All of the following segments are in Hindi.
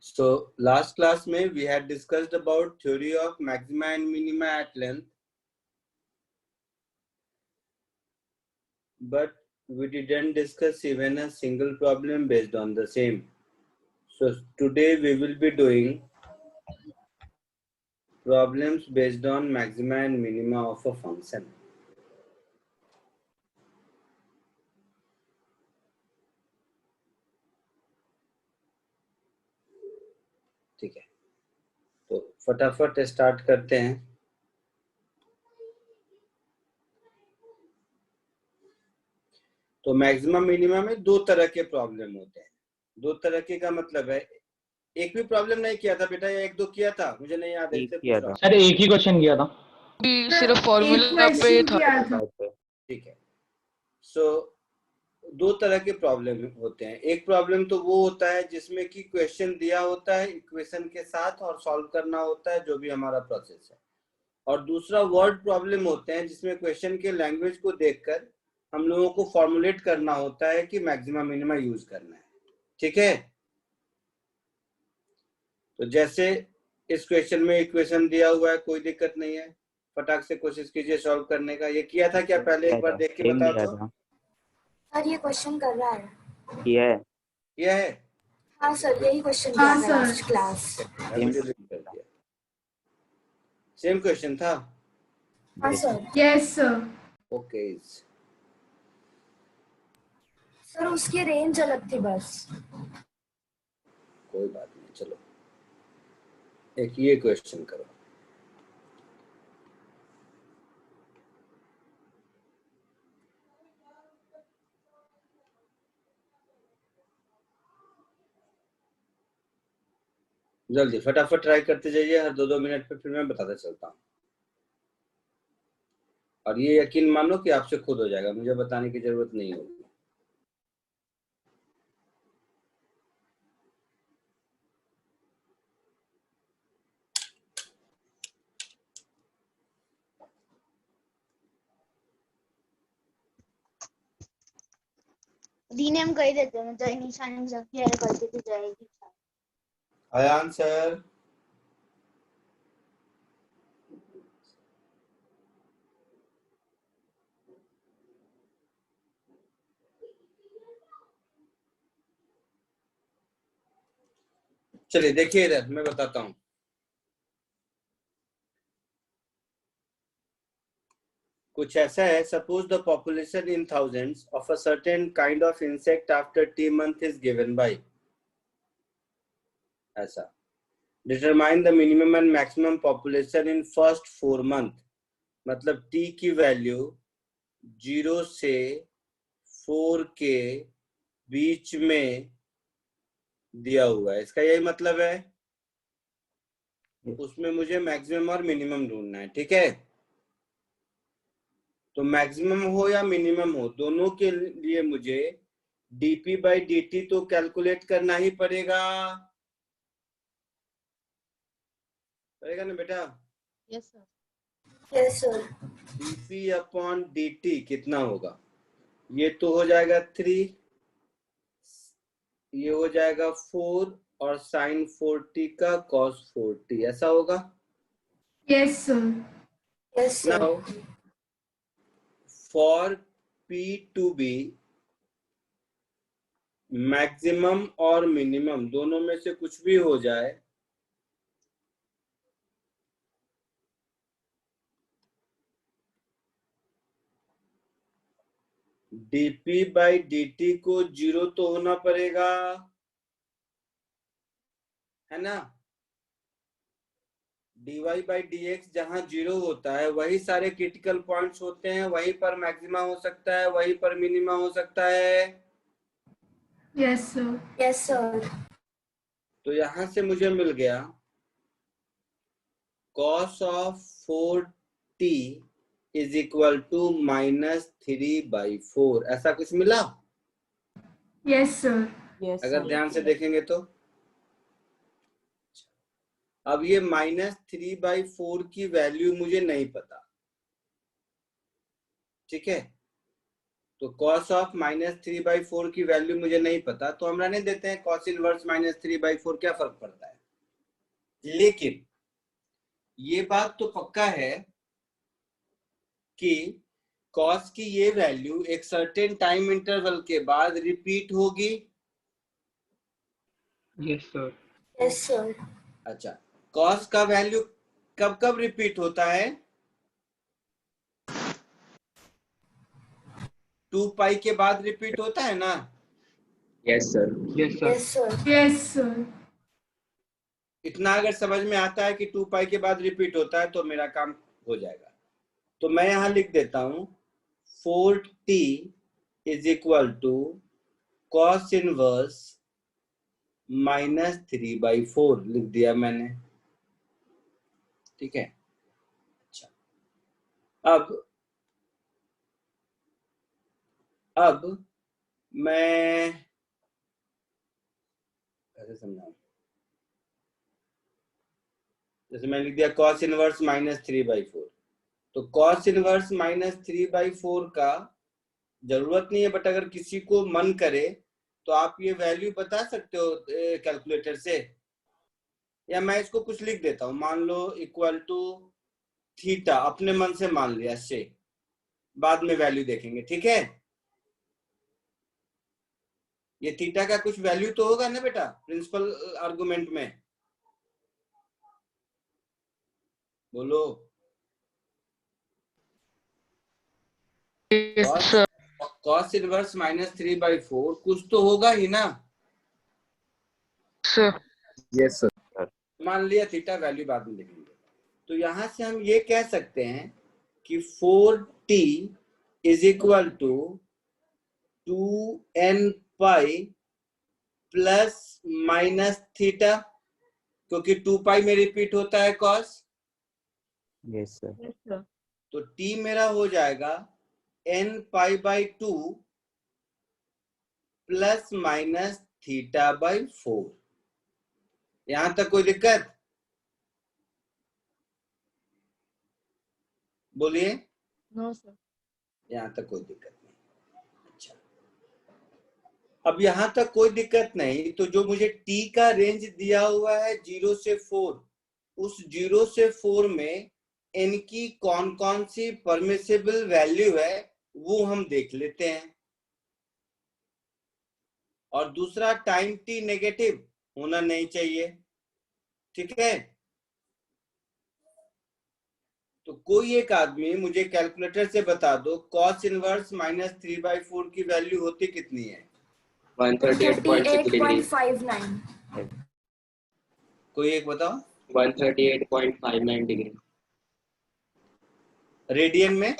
So last class में we had discussed about theory of maxima and minima at length, but we didn't discuss even a single problem based on the same. So today we will be doing problems based on maxima and minima of a function. ठीक है, तो फटाफट स्टार्ट करते हैं। तो मैक्सिमम मिनिमम में दो तरह के प्रॉब्लम होते हैं। दो तरह के का मतलब है, एक भी प्रॉब्लम नहीं किया था बेटा, या एक दो किया था, मुझे नहीं याद है। सर एक ही क्वेश्चन किया था, सिर्फ फॉर्मूला पे था। ठीक है। सो दो तरह के प्रॉब्लम होते हैं। एक प्रॉब्लम तो वो होता है जिसमें कि क्वेश्चन दिया होता है इक्वेशन के साथ और सॉल्व करना होता है, जो भी हमारा प्रोसेस है। और दूसरा वर्ड प्रॉब्लम होते हैं जिसमें क्वेश्चन के लैंग्वेज को देखकर हम लोगों को फॉर्मुलेट करना होता है कि मैक्सिमा मिनिमा यूज करना है। ठीक है, तो जैसे इस क्वेश्चन में इक्वेशन दिया हुआ है, कोई दिक्कत नहीं है, फटाक से कोशिश कीजिए सॉल्व करने का। ये किया था क्या पहले? एक बार देख के बताओ तो। सर ये क्वेश्चन कर रहा है। किया है? हाँ सर, यही क्वेश्चन किया था लास्ट क्लास। सेम क्वेश्चन था? हाँ sir. Yes sir. Okay sir उसकी रेंज अलग थी बस। कोई बात नहीं, चलो एक ये क्वेश्चन करो। जल्दी फटाफट ट्राई करते जाइए, हर 2-2 मिनट पे फिर मैं बताता चलता हूँ। और ये यकीन मानो कि आपसे खुद हो जाएगा, मुझे बताने की जरूरत नहीं होगी। दी ने हम कह देते हैं, जय निशान जब ये करते थे जाएगी। अयान सर, चलिए देखिए इधर, मैं बताता हूँ। कुछ ऐसा है, suppose the population in thousands of a certain kind of insect after t month is given by ऐसा। Determine the minimum and maximum population in first 4 month. मतलब टी की वैल्यू 0 से 4 के बीच में दिया हुआ है, इसका यही मतलब है। उसमें मुझे मैक्सिमम और मिनिमम ढूंढना है। ठीक है, तो मैक्सिमम हो या मिनिमम हो, दोनों के लिए मुझे dp by dt तो कैलकुलेट करना ही पड़ेगा ना बेटा? Yes sir. Yes sir. dp upon dt कितना होगा? ये तो हो जाएगा 3, ये हो जाएगा 4 और साइन 4t का cos 4t, ऐसा होगा? Yes sir. Yes sir. Now for p to be maximum और मिनिमम दोनों में से कुछ भी हो जाए, dp by dt को 0 तो होना पड़ेगा, है ना? dy by dx जहां 0 होता है वही सारे क्रिटिकल पॉइंट्स होते हैं, वहीं पर मैक्सिमा हो सकता है, वहीं पर मिनिमा हो सकता है। Yes sir. Yes sir. तो यहां से मुझे मिल गया cos of 4t is equal to -3/4, ऐसा कुछ मिला? Yes sir. अगर ध्यान से देखेंगे तो अब ये -3/4 की वैल्यू मुझे नहीं पता। ठीक है, तो cos ऑफ -3/4 की वैल्यू मुझे नहीं पता, तो हम रहने देते हैं। cos इनवर्स -3/4 क्या फर्क पड़ता है। लेकिन ये बात तो पक्का है कि cos की ये वैल्यू एक सर्टेन टाइम इंटरवल के बाद रिपीट होगी। Yes sir. Yes sir. अच्छा, cos का वैल्यू कब कब रिपीट होता है? 2π के बाद रिपीट होता है ना। Yes sir. Yes sir. Yes sir. Yes, sir. इतना अगर समझ में आता है कि 2π के बाद रिपीट होता है तो मेरा काम हो जाएगा। तो मैं यहां लिख देता हूं 4t is equal to cos inverse -3/4 लिख दिया मैंने। ठीक है। अच्छा, अब मैं कैसे समझाऊं। जैसे मैं लिख दिया cos इनवर्स -3/4, तो cos इनवर्स -3/4 का जरूरत नहीं है, बट अगर किसी को मन करे तो आप ये वैल्यू बता सकते हो कैलकुलेटर से, या मैं इसको कुछ लिख देता हूं। मान लो इक्वल टू थीटा, अपने मन से मान लिया से, बाद में वैल्यू देखेंगे। ठीक है, ये थीटा का कुछ वैल्यू तो होगा ना बेटा प्रिंसिपल आर्गुमेंट में, बोलो। Yes, sir. cos इनवर्स -3/4 कुछ तो होगा ही ना। Sir. Yes sir. मान लिया थीटा, वैल्यू बाद में देखेंगे। तो यहां से हम ये कह सकते हैं कि 4t is equal to 2nπ plus minus theta, क्योंकि 2π में रिपीट होता है cos। Yes sir. तो t मेरा हो जाएगा nπ/2 प्लस माइनस θ/4। यहां तक कोई दिक्कत? बोलिए। No sir. यहां तक कोई दिक्कत नहीं। अच्छा, अब यहां तक कोई दिक्कत नहीं, तो जो मुझे t का रेंज दिया हुआ है 0 से 4, उस 0 से 4 में n की कौन कौन सी परमिसिबल वैल्यू है वो हम देख लेते हैं। और दूसरा, टाइम t नेगेटिव होना नहीं चाहिए। ठीक है, तो कोई एक आदमी मुझे कैलकुलेटर से बता दो cos इनवर्स -3/4 की वैल्यू होती कितनी है? 138.6 डिग्री। 38.59। कोई एक बताओ। 138.59 डिग्री। रेडियन में,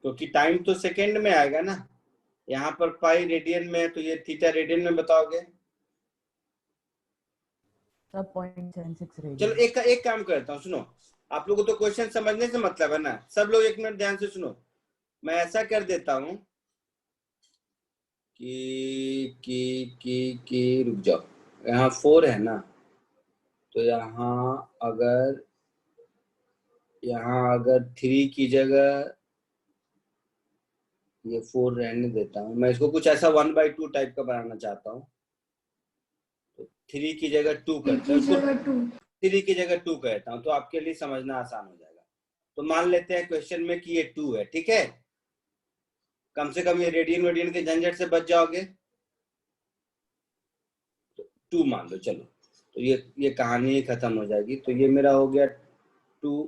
क्योंकि टाइम तो सेकंड में आएगा ना। यहाँ पर पाई रेडियन में है, तो ये थीटा रेडियन में बताओगे। 0.76 रेडियन। चलो एक काम करता हूँ, सुनो। आप लोगों को तो क्वेश्चन समझने से मतलब है ना। सब लोग एक मिनट ध्यान से सुनो। मैं ऐसा कर देता हूँ कि रुक जाओ। यहाँ 4 है ना, तो यहाँ अगर 3 की जगह ये 4 रहने देता हूँ। मैं इसको कुछ ऐसा 1/2 टाइप का बनाना चाहता हूँ। तो 3 की जगह 2 करता हूँ, 3 की जगह 2 कहता हूँ, तो आपके लिए समझना आसान हो जाएगा। तो मान लेते हैं क्वेश्चन में कि ये 2 है। ठीक है, कम से कम ये रेडियन के झंझट से बच जाओगे। तो 2 मान लो। चलो, तो ये कहानी खत्म हो जाएगी। तो ये मेरा हो गया 2,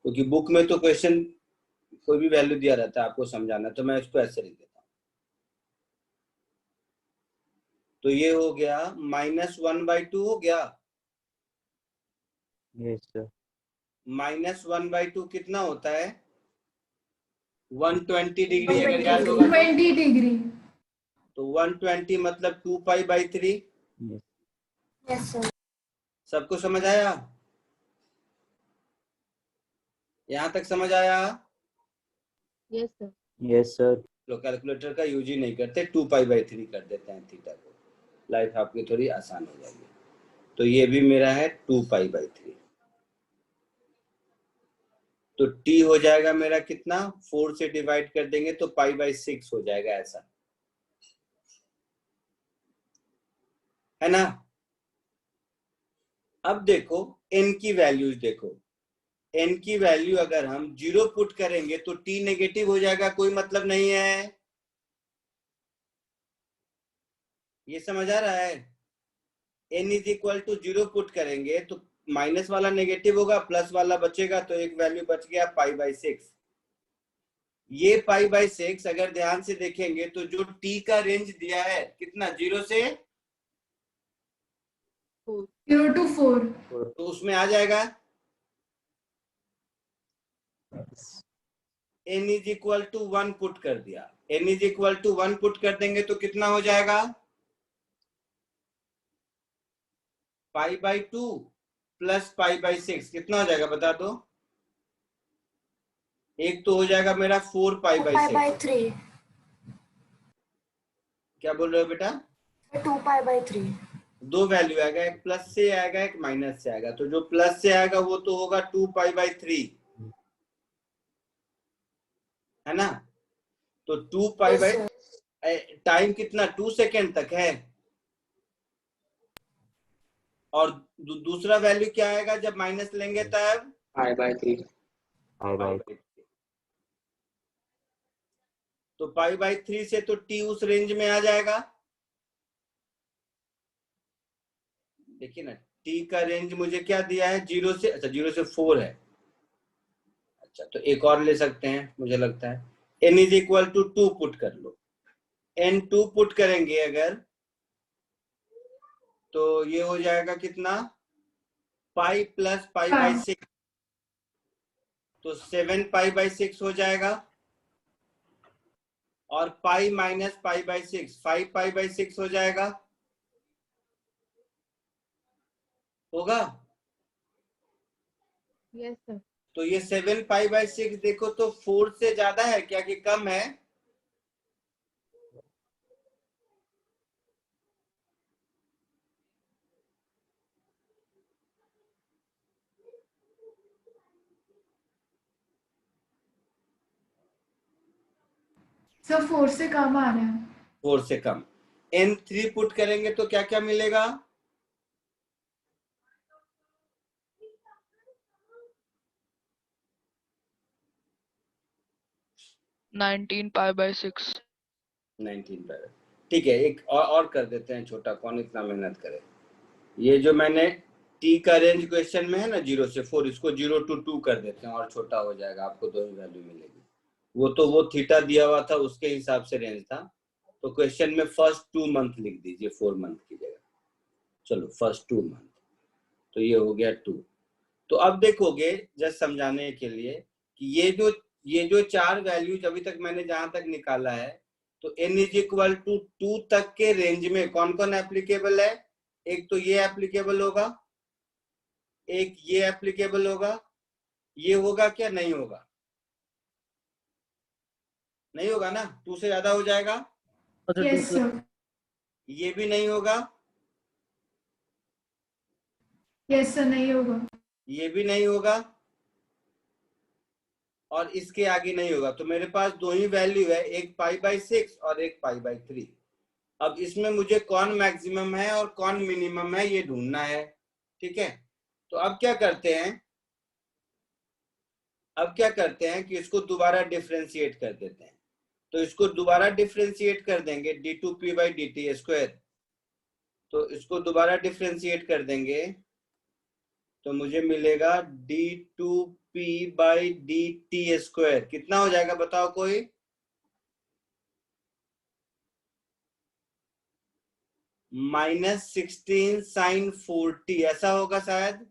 क्योंकि बुक में तो क्वेश्चन कोई भी वैल्यू दिया रहता है, आपको समझाना, तो मैं इसको ऐसे लिख देता हूँ। तो ये हो गया -1/2 हो गया। Yes sir. -1/2 कितना होता है? 120 डिग्री, अगर याद होगा तो। 20 degree. तो 120 मतलब 2π/3। Yes sir. सबको समझ आया? यहां तक समझ आया? Yes sir. Yes sir. लोग कैलकुलेटर का यूज ही नहीं करते, 2π/3 कर देते हैं थीटा को। लाइफ आपकी थोड़ी आसान हो जाएगी। तो ये भी मेरा है 2π/3। तो t हो जाएगा मेरा कितना, 4 से डिवाइड कर देंगे तो π/6 हो जाएगा, ऐसा है ना। अब देखो n की वैल्यूज देखो, n की वैल्यू अगर हम 0 पुट करेंगे तो t नेगेटिव हो जाएगा, कोई मतलब नहीं है, ये समझ आ रहा है। n is equal to 0 put करेंगे तो माइनस वाला नेगेटिव होगा, प्लस वाला बचेगा, तो एक वैल्यू बच गया π/6। ये π/6 अगर ध्यान से देखेंगे तो जो t का रेंज दिया है कितना, 0 से 0 to 4. तो उसमें आ जाएगा n is equal to 1 put कर दिया, n is equal to 1 put कर देंगे तो कितना हो जाएगा, π/2 प्लस π/6 कितना हो जाएगा बता दो। एक तो हो जाएगा मेरा 4π/6। क्या बोल रहे हो बेटा, 2π/3. दो वैल्यू आएगा, एक प्लस से आएगा एक माइनस से आएगा, तो जो प्लस से आएगा वो तो होगा 2π/3, है ना। तो 2π/, टाइम कितना, 2 सेकेंड तक है, और दूसरा वैल्यू क्या आएगा जब माइनस लेंगे तब π/3। तो π/3 से तो t उस रेंज में आ जाएगा। देखिए ना, t का रेंज मुझे क्या दिया है, 0 से, अच्छा 0 से 4 है, अच्छा तो एक और ले सकते हैं मुझे लगता है, n is equal to 2 put कर लो, n 2 पुट करेंगे अगर तो ये हो जाएगा कितना, पाई प्लस π/6, तो 7π/6 हो जाएगा, और पाई माइनस π/6 5π/6 हो जाएगा, होगा। Yes sir. तो ये 7π/6 देखो तो 4 से ज्यादा है क्या कि कम है, सर 4 से कम आ रहा है. 4 से कम। n 3 पुट करेंगे तो क्या क्या मिलेगा, 19π/6। 19 ठीक है, एक और कर देते हैं छोटा, कौन इतना मेहनत करे। ये जो मैंने t का रेंज क्वेश्चन में है ना 0 से 4, इसको 0 to 2 कर देते हैं और छोटा हो जाएगा, आपको दो ही वैल्यू मिलेगी। वो तो वो थीटा दिया हुआ था उसके हिसाब से रेंज था, तो क्वेश्चन में फर्स्ट 2 मंथ लिख दीजिए 4 मंथ की जगह। चलो फर्स्ट 2 मंथ, तो ये हो गया 2। तो अब देखोगे जस्ट समझाने के लिए कि ये जो 4 वैल्यूज अभी तक मैंने जहां तक निकाला है, तो n इज इक्वल टू 2 तक के रेंज में कौन कौन एप्लीकेबल है, एक तो ये एप्लीकेबल होगा, एक ये एप्लीकेबल होगा, ये होगा क्या, नहीं होगा, नहीं होगा ना, 2 से ज्यादा हो जाएगा, Yes sir. ये भी नहीं होगा, Yes sir, नहीं होगा. ये भी नहीं होगा, और इसके आगे नहीं होगा। तो मेरे पास दो ही वैल्यू है, एक π/6 और एक π/3। अब इसमें मुझे कौन मैक्सिमम है और कौन मिनिमम है ये ढूंढना है, ठीक है। तो अब क्या करते हैं कि इसको दोबारा डिफरेंशिएट कर देते हैं। तो इसको दोबारा डिफरेंशिएट कर देंगे d2p/dt², तो इसको दोबारा डिफरेंशिएट कर देंगे तो मुझे मिलेगा d2p/dt², कितना हो जाएगा बताओ कोई, -16 sin 40, ऐसा होगा शायद।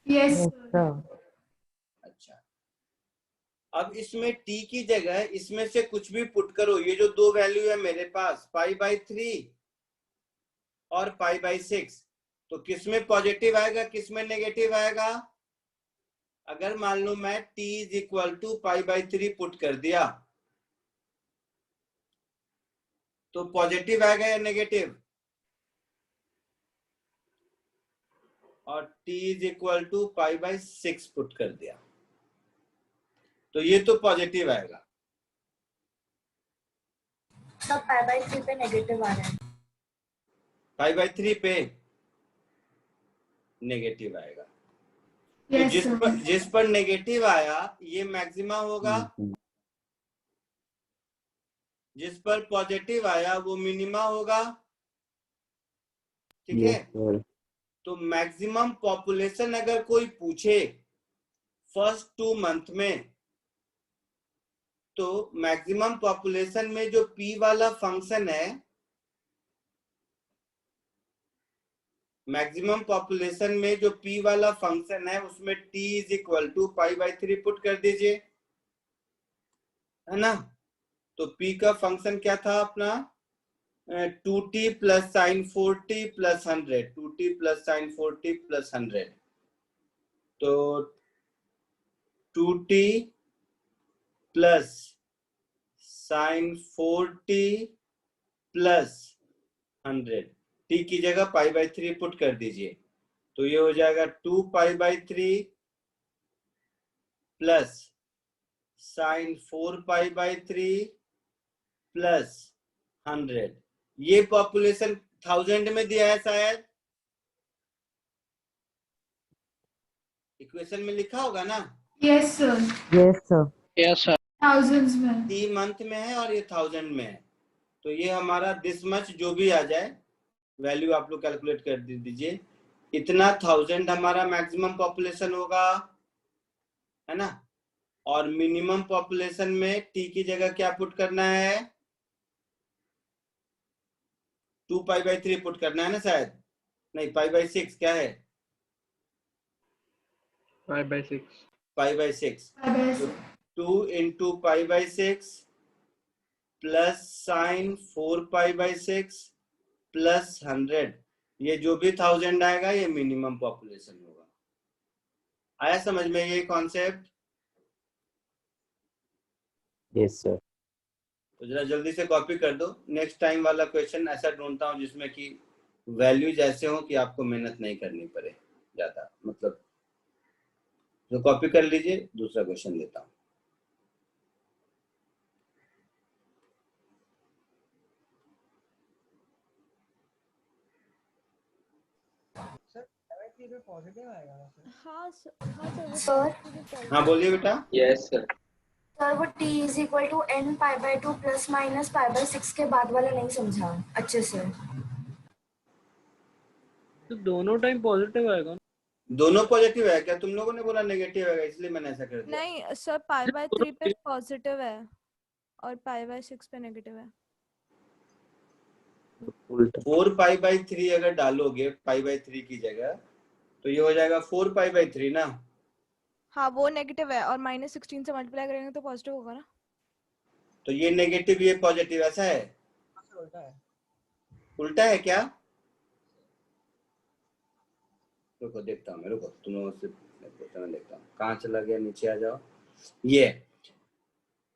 Yes Yes, sir. sir. अच्छा, अब इसमें t की जगह इसमें से कुछ भी पुट करो, ये जो दो वैल्यू है मेरे पास π/3 और π/6, तो किसमें पॉजिटिव आएगा किसमें नेगेटिव आएगा। अगर मान लो मैं t is equal to π/3 put कर दिया तो पॉजिटिव आएगा या नेगेटिव, और t is equal to π/6 put कर दिया तो ये तो पॉजिटिव आएगा। सब π/3 पे नेगेटिव आ रहा है। 5/3 पे नेगेटिव आएगा। तो Yes, sir. जिस पर नेगेटिव आया ये मैक्सिमा होगा, जिस पर पॉजिटिव आया वो मिनिमा होगा। ठीक है। Yes, sir. तो मैक्सिमम पॉपुलेशन अगर कोई पूछे फर्स्ट 2 मंथ में, तो मैक्सिमम पॉपुलेशन में जो p वाला फंक्शन है, मैक्सिमम पॉपुलेशन में जो p वाला फंक्शन है उसमें t is equal to π/3 put कर दीजिए, है ना। तो p का फंक्शन क्या था अपना, 2t plus sign 4t plus 100, 2t plus sign 4t plus 100। तो 2t plus sign 4t plus 100, t की जगह π/3 पुट कर दीजिए। तो ये हो जाएगा 2π/3 प्लस साइन 4π/3 प्लस 100। ये पॉपुलेशन 1000 में दिया है शायद, इक्वेशन में लिखा होगा ना। Yes, sir. Yes, sir. Yes, sir. Thousands में. 3 मंथ में है और ये 1000 में है। तो ये हमारा दिस मच जो भी आ जाए वैल्यू आप लोग कैलकुलेट कर दीजिए। इतना 1000 हमारा मैक्सिमम पॉपुलेशन होगा, है ना। और मिनिमम पॉपुलेशन में टी की जगह क्या पुट करना है, 2π/3 पुट करना है ना शायद, नहीं π/6 क्या है, 5/6. π/6। Bye-bye. 2 into π/6 plus sign 4π/6 plus 100, ये जो भी 1000 आएगा ये मिनिमम पॉपुलेशन होगा। आया समझ में ये कॉन्सेप्ट? Yes, sir. तो जरा जल्दी से कॉपी कर दो। नेक्स्ट टाइम वाला क्वेश्चन ऐसा ढूंढता हूँ जिसमें कि वैल्यूज ऐसे हो कि आपको मेहनत नहीं करनी पड़े ज्यादा, मतलब तो कॉपी कर लीजिए। दूसरा क्वेश्चन लेता हूँ। हाँ सर, सर हाँ बोलिए बेटा। Yes, sir. सर वो t is equal to n π/2 plus minus π/6 के बाद वाला नहीं समझा अच्छे से। तो दोनों टाइम पॉजिटिव आएगा। दोनों पॉजिटिव है क्या? तुम लोगों ने बोला नेगेटिव है, इसलिए मैंने ऐसा कर दिया। नहीं सर, π/3 पे पॉजिटिव है और π/6 पे नेगेटिव है। उल्टा 4π/3 अगर डालोगे π/3 की जगह तो ये हो जाएगा 4π/3 ना। हाँ वो नेगेटिव है और -16 से मल्टीप्लाई करेंगे तो पॉजिटिव होगा ना। तो ये नेगेटिव ये पॉजिटिव, ऐसा है? उल्टा है क्या? रुको देखता हूँ मैं, रुको तुम लोगों से क्वेश्चन देखता हूँ कहाँ चला गया, नीचे आ जाओ। ये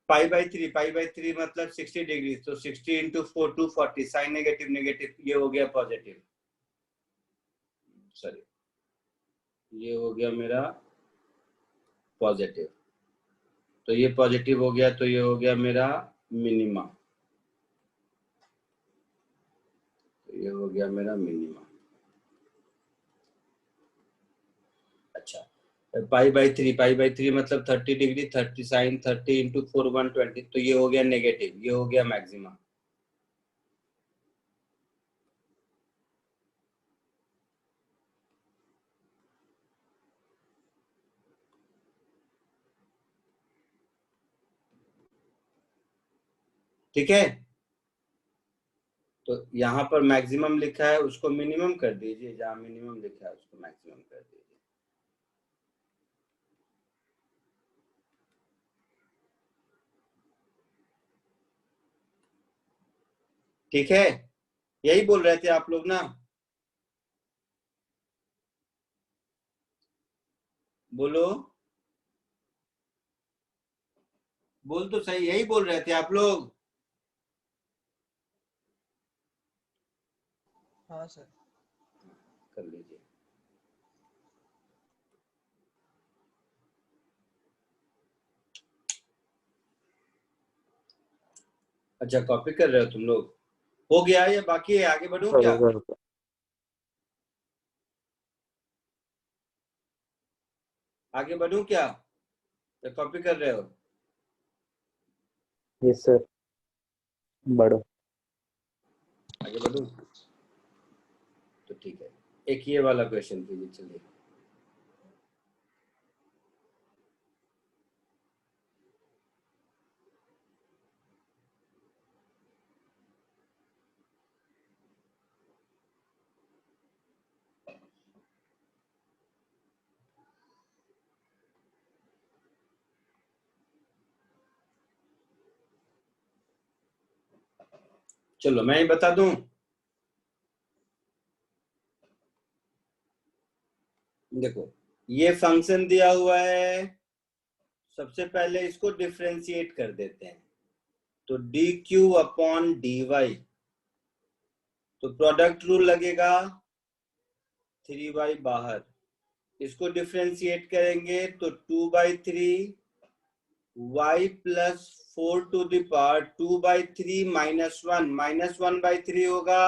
π/3 मतलब 60 डिग्री, तो 60 into 4 240, साइन नेगेटिव नेगेटिव, ये हो गया पॉजिटिव, सॉरी ये हो गया मेरा पॉजिटिव। तो ये पॉजिटिव हो गया, तो ये हो गया मेरा मिनिमा, तो ये हो गया मेरा मिनिमा। अच्छा, π/3 मतलब 30 डिग्री, 30 साइन 30 into 4 120, तो ये हो गया नेगेटिव, ये हो गया मैक्सिमा। ठीक है। तो यहाँ पर मैक्सिमम लिखा है उसको मिनिमम कर दीजिए, जहाँ मिनिमम लिखा है उसको मैक्सिमम कर दीजिए। ठीक है, यही बोल रहे थे आप लोग ना, बोलो बोल तो सही, यही बोल रहे थे आप लोग। हाँ सर। कर लीजिए। अच्छा कॉपी कर रहे हो तुम लोग, हो गया या बाकी है? आगे बढ़ूं क्या? आगे बढ़ूं क्या, तो कॉपी कर रहे हो? यस सर, बढ़ो। आगे बढ़ूं तो ठीक है, एक ये वाला क्वेश्चन कीजिए। चलिए चलो मैं ही बता दूं। देखो ये फंक्शन दिया हुआ है, सबसे पहले इसको डिफरेंशिएट कर देते हैं। तो d q upon d y, तो प्रोडक्ट रूल लगेगा, 3y बाहर, इसको डिफरेंशिएट करेंगे तो 2/3 y plus 4 to the power 2/3 -1 -1/3 होगा,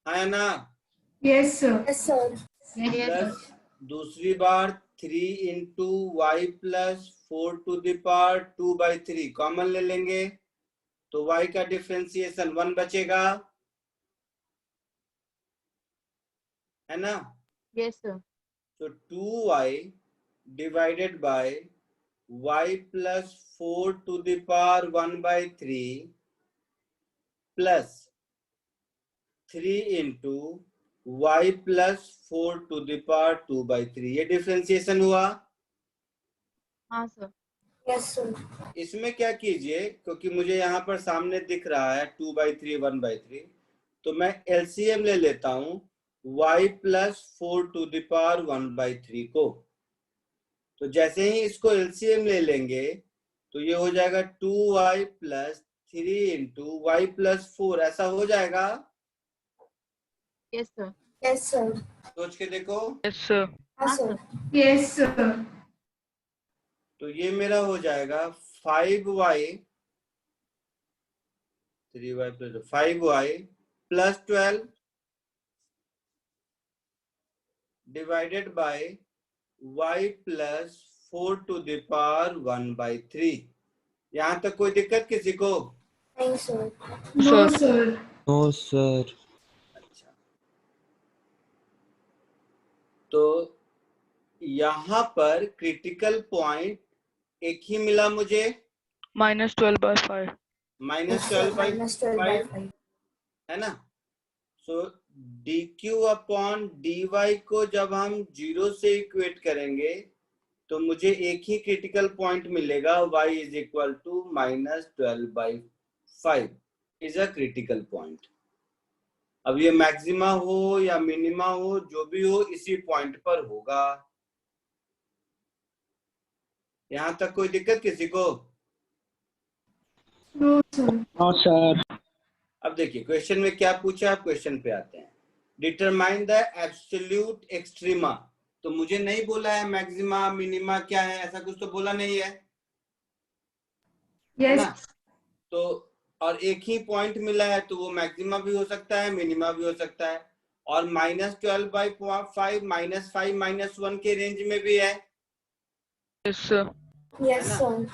है ना? Yes sir. Yes sir. Plus दूसरी बार 3 into y plus 4 to the power 2/3 common ले लेंगे, तो y का डिफरेंशिएशन 1 बचेगा, है ना? Yes sir. तो 2y divided by y plus 4 to the power 1/3 plus 3 into y plus 4 to the power 2/3, ये डिफरेंशिएशन हुआ। हाँ सर। Yes sir. इसमें क्या कीजिए, क्योंकि मुझे यहाँ पर सामने दिख रहा है 2/3 1/3, तो मैं एलसीएम ले लेता हूँ y plus 4 to the power 1/3 को। तो जैसे ही इसको एलसीएम ले लेंगे तो ये हो जाएगा 2y plus 3 into y plus 4, ऐसा हो जाएगा। Yes sir. Yes sir. सोच के देखो। Yes sir. हाँ सर। Yes sir. तो ये मेरा हो जाएगा 5y 3y plus 5y plus 12 divided by y plus 4 to the power 1/3। यहाँ तक कोई दिक्कत किसी को? नहीं sir. No sir. No sir. अच्छा, तो यहाँ पर क्रिटिकल पॉइंट एक ही मिला मुझे, -12/5। -12/5 है ना? सो dq अपॉन dy को जब हम 0 से इक्वेट करेंगे तो मुझे एक ही क्रिटिकल पॉइंट मिलेगा, y is equal to -12/5 is a critical point. अब ये मैक्सिमा हो या मिनिमा हो, जो भी हो इसी पॉइंट पर होगा। यहाँ तक कोई दिक्कत किसी को? No sir. हाँ सर। अब देखिए क्वेश्चन में क्या पूछा है, क्वेश्चन पे आते हैं। डिटरमाइन द एब्सोल्यूट एक्सट्रीमा, तो मुझे नहीं बोला है मैक्सिमा मिनिमा क्या है, ऐसा कुछ तो बोला नहीं है, है ना? यस। तो और एक ही पॉइंट मिला है, तो वो मैक्सिमा भी हो सकता है, मिनिमा भी हो सकता है, और -12/5 -5 -1 के रेंज में भी है, यस सर। यस है ना? सर।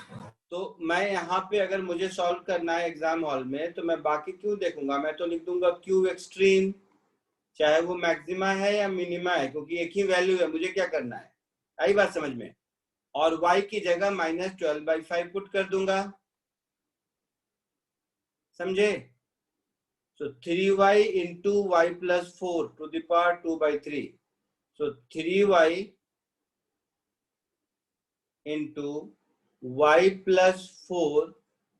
तो मैं यहाँ पे अगर मुझे सॉल्व करना है एग्जाम हॉल में, तो मैं बाकी क्यों देखूंगा, मैं तो लिख दूंगा क्यू एक्सट्रीम, चाहे वो मैक्सिमा है या मिनिमा है, क्योंकि एक ही वैल्यू है, मुझे क्या करना है। आई बात समझ में? और y की जगह -12/5 पुट कर दूंगा, समझे? So 3y into y plus 4 to the power 2/3. So 3y into y plus 4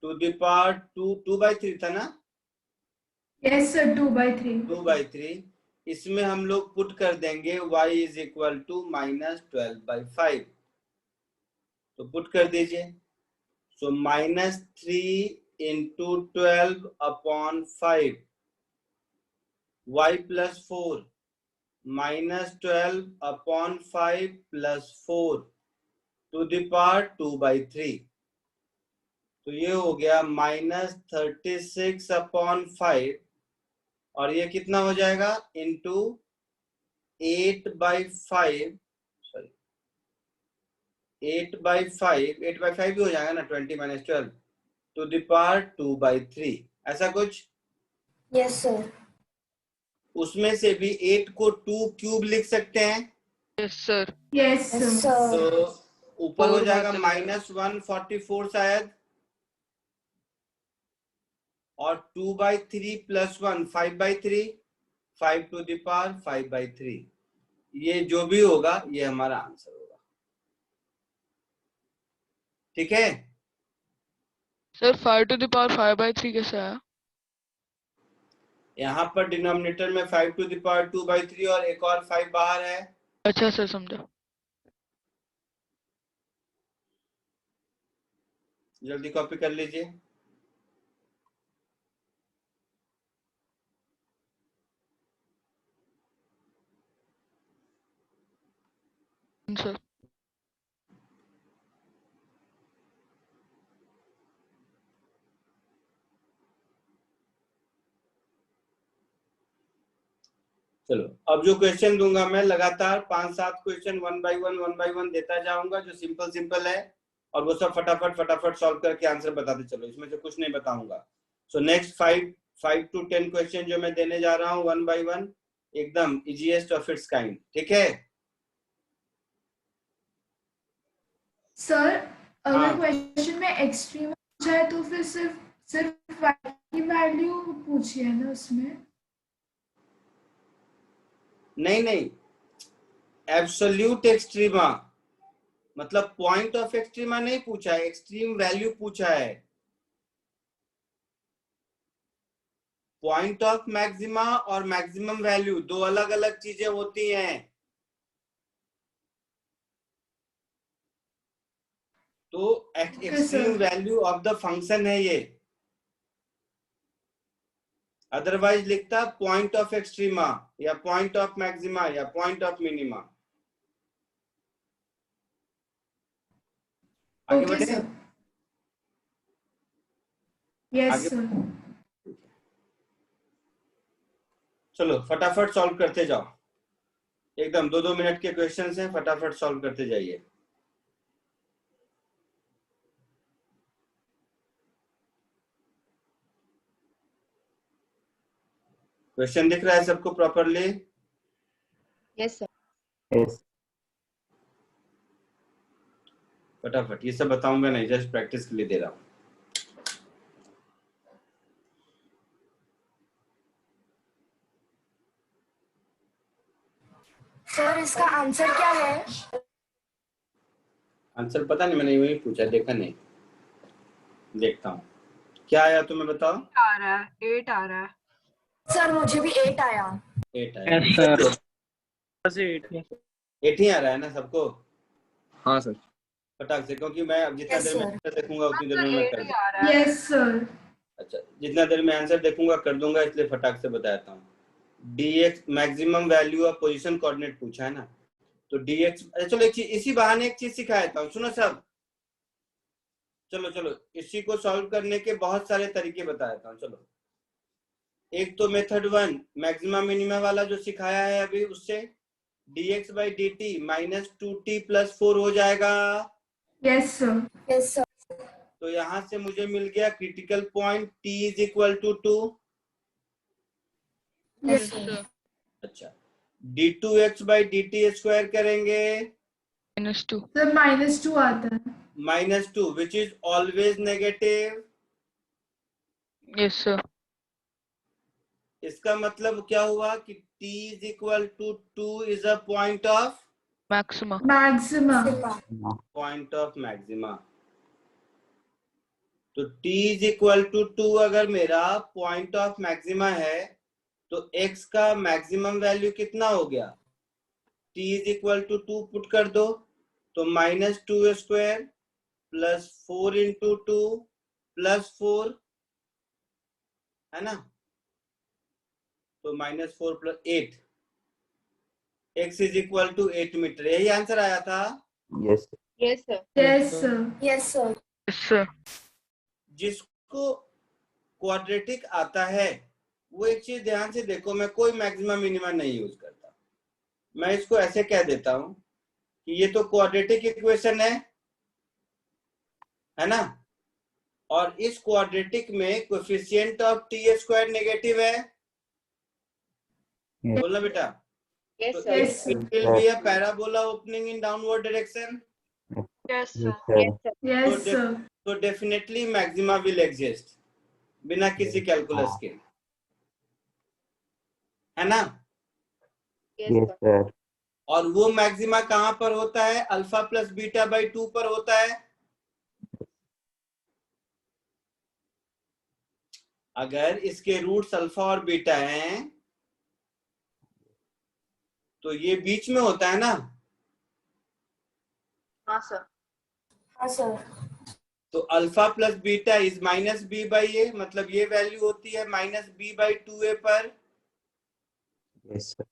to the power 2/3 था ना? Yes sir. 2/3। 2/3, इसमें हम लोग पुट कर देंगे y इज इक्वल टू -12/5, तो पुट कर दीजिए। सो -3 into 12/5 y plus 4 -12/5 plus 4 to the power 2/3, तो ये हो गया -36/5 और ये कितना हो जाएगा इंटू 8/5 सॉरी 8/5 8/5 भी हो जाएगा ना 20 - 12 टू द पावर 2/3 ऐसा कुछ। Yes sir. उसमें से भी 8 को 2 क्यूब लिख सकते हैं Yes, sir. Yes yes sir. तो सर। ऊपर हो और जाएगा बाहर चलेगा। -144 शायद और 2/3 + 1 5/3 5 टू द पावर 5/3 ये जो भी होगा ये हमारा आंसर होगा। ठीक है Sir, 5 to the power 5/3 कैसे आया? यहाँ पर डिनोमिनेटर में 5 टू द पावर 2/3 और एक और 5 बाहर है। अच्छा सर, समझा। जल्दी कॉपी कर लीजिए। सर चलो अब जो क्वेश्चन दूंगा मैं लगातार 5-7 क्वेश्चन 1 बाय 1 देता जाऊंगा जो सिंपल सिंपल है और वो सब फटाफट सॉल्व करके आंसर बताते चलो, इसमें से कुछ नहीं बताऊंगा। सो नेक्स्ट 5 to 10 क्वेश्चन जो मैं देने जा रहा हूँ 1 by 1 एकदम इजीएस्ट ऑफ इट्स काइंड। ठीक है सर अगर हाँ। क्वेश्चन में एक्सट्रीम पूछा है तो फिर सिर्फ y की वैल्यू पूछी है ना उसमें। नहीं एब्सोल्यूट एक्सट्रीमा मतलब पॉइंट ऑफ एक्सट्रीमा नहीं पूछा है, एक्सट्रीम वैल्यू पूछा है। पॉइंट ऑफ मैक्सिमा और मैक्सिमम वैल्यू दो अलग अलग चीजें होती हैं। तो extreme value of the function है ये, अदरवाइज लिखता पॉइंट ऑफ एक्सट्रीमा या पॉइंट ऑफ मैक्सिमा या पॉइंट ऑफ मिनिमा। आगे ओके बढ़े सर। यस आगे सर। चलो फटाफट सॉल्व करते जाओ, एकदम 2-2 मिनट के क्वेश्चंस हैं, फटाफट सॉल्व करते जाइए। क्वेश्चन दिख रहा है सबको प्रॉपरली? Yes sir. यस फटाफट, ये सब बताऊंगा नहीं, जस्ट प्रैक्टिस के लिए दे रहा हूं। सर इसका आंसर क्या है? आंसर पता नहीं, मैंने वही पूछा, देखा नहीं, देखता हूँ क्या आया तुम्हें बताओ। 8 आ रहा है। सर मुझे भी 8 आया। 8 आया। Yes sir. 8 ही आ रहा है ना सबको? हाँ सर। फटाक से, क्योंकि मैं अब जितना Yes, देर में sir. आंसर देखूंगा उतनी देर में मैं कर दूंगा। Yes sir. अच्छा, जितना देर में आंसर देखूंगा कर दूंगा, इसलिए फटाक से बताता हूँ। dx maximum value of position coordinate पूछा है ना, तो dx, चलो एक चीज इसी बहाने एक चीज सिखा देता हूँ, सुनो सब। चलो इसी को सॉल्व करने के बहुत सारे तरीके बता देता हूँ। चलो एक तो मेथड 1 मैक्सिमम मिनिमा वाला जो सिखाया है अभी, उससे dx by dt -2t + 4 हो जाएगा। Yes sir. Yes sir. तो यहां से मुझे मिल गया critical point t = 2। Yes sir. Sir. अच्छा, d2x by dt² करेंगे -2 सर -2 आता है। -2 which is always negative। Yes sir. इसका मतलब क्या हुआ कि t = 2 is a point of maxima. Maxima. तो t = 2 अगर मेरा पॉइंट ऑफ मैक्सिमा है तो x का मैक्सिमम वैल्यू कितना हो गया? t = 2 पुट कर दो तो -2² + 4 × 2 + 4 है ना, तो -4 + 8, x = 8 मीटर। यही आंसर आया था। Yes yes sir. Yes sir. Yes sir. Yes sir. जिसको क्वाड्रेटिक आता है वो एक चीज ध्यान से देखो, मैं कोई मैक्सिमा मिनिमा नहीं यूज करता, मैं इसको ऐसे कह देता हूं कि ये तो क्वाड्रेटिक इक्वेशन है ना, और इस क्वाड्रेटिक में coefficient of T square negative है, बोलना बेटा। Yes, तो sir. Yes, sir. it will be a parabola opening in downward direction. Yes, sir. Yes, sir. Yes, sir. So definitely maxima will exist बिना किसी कैलकुलस के, है ना। Yes, sir. और वो मैक्सिमा कहां पर होता है? अल्फा प्लस बीटा बाई 2 पर होता है। अगर इसके रूट्स अल्फा और बीटा हैं तो ये बीच में होता है ना। हाँ सर। हाँ सर। तो alpha plus beta is minus b by a, मतलब ये वैल्यू होती है माइनस बी बाई 2a पर। Yes, sir.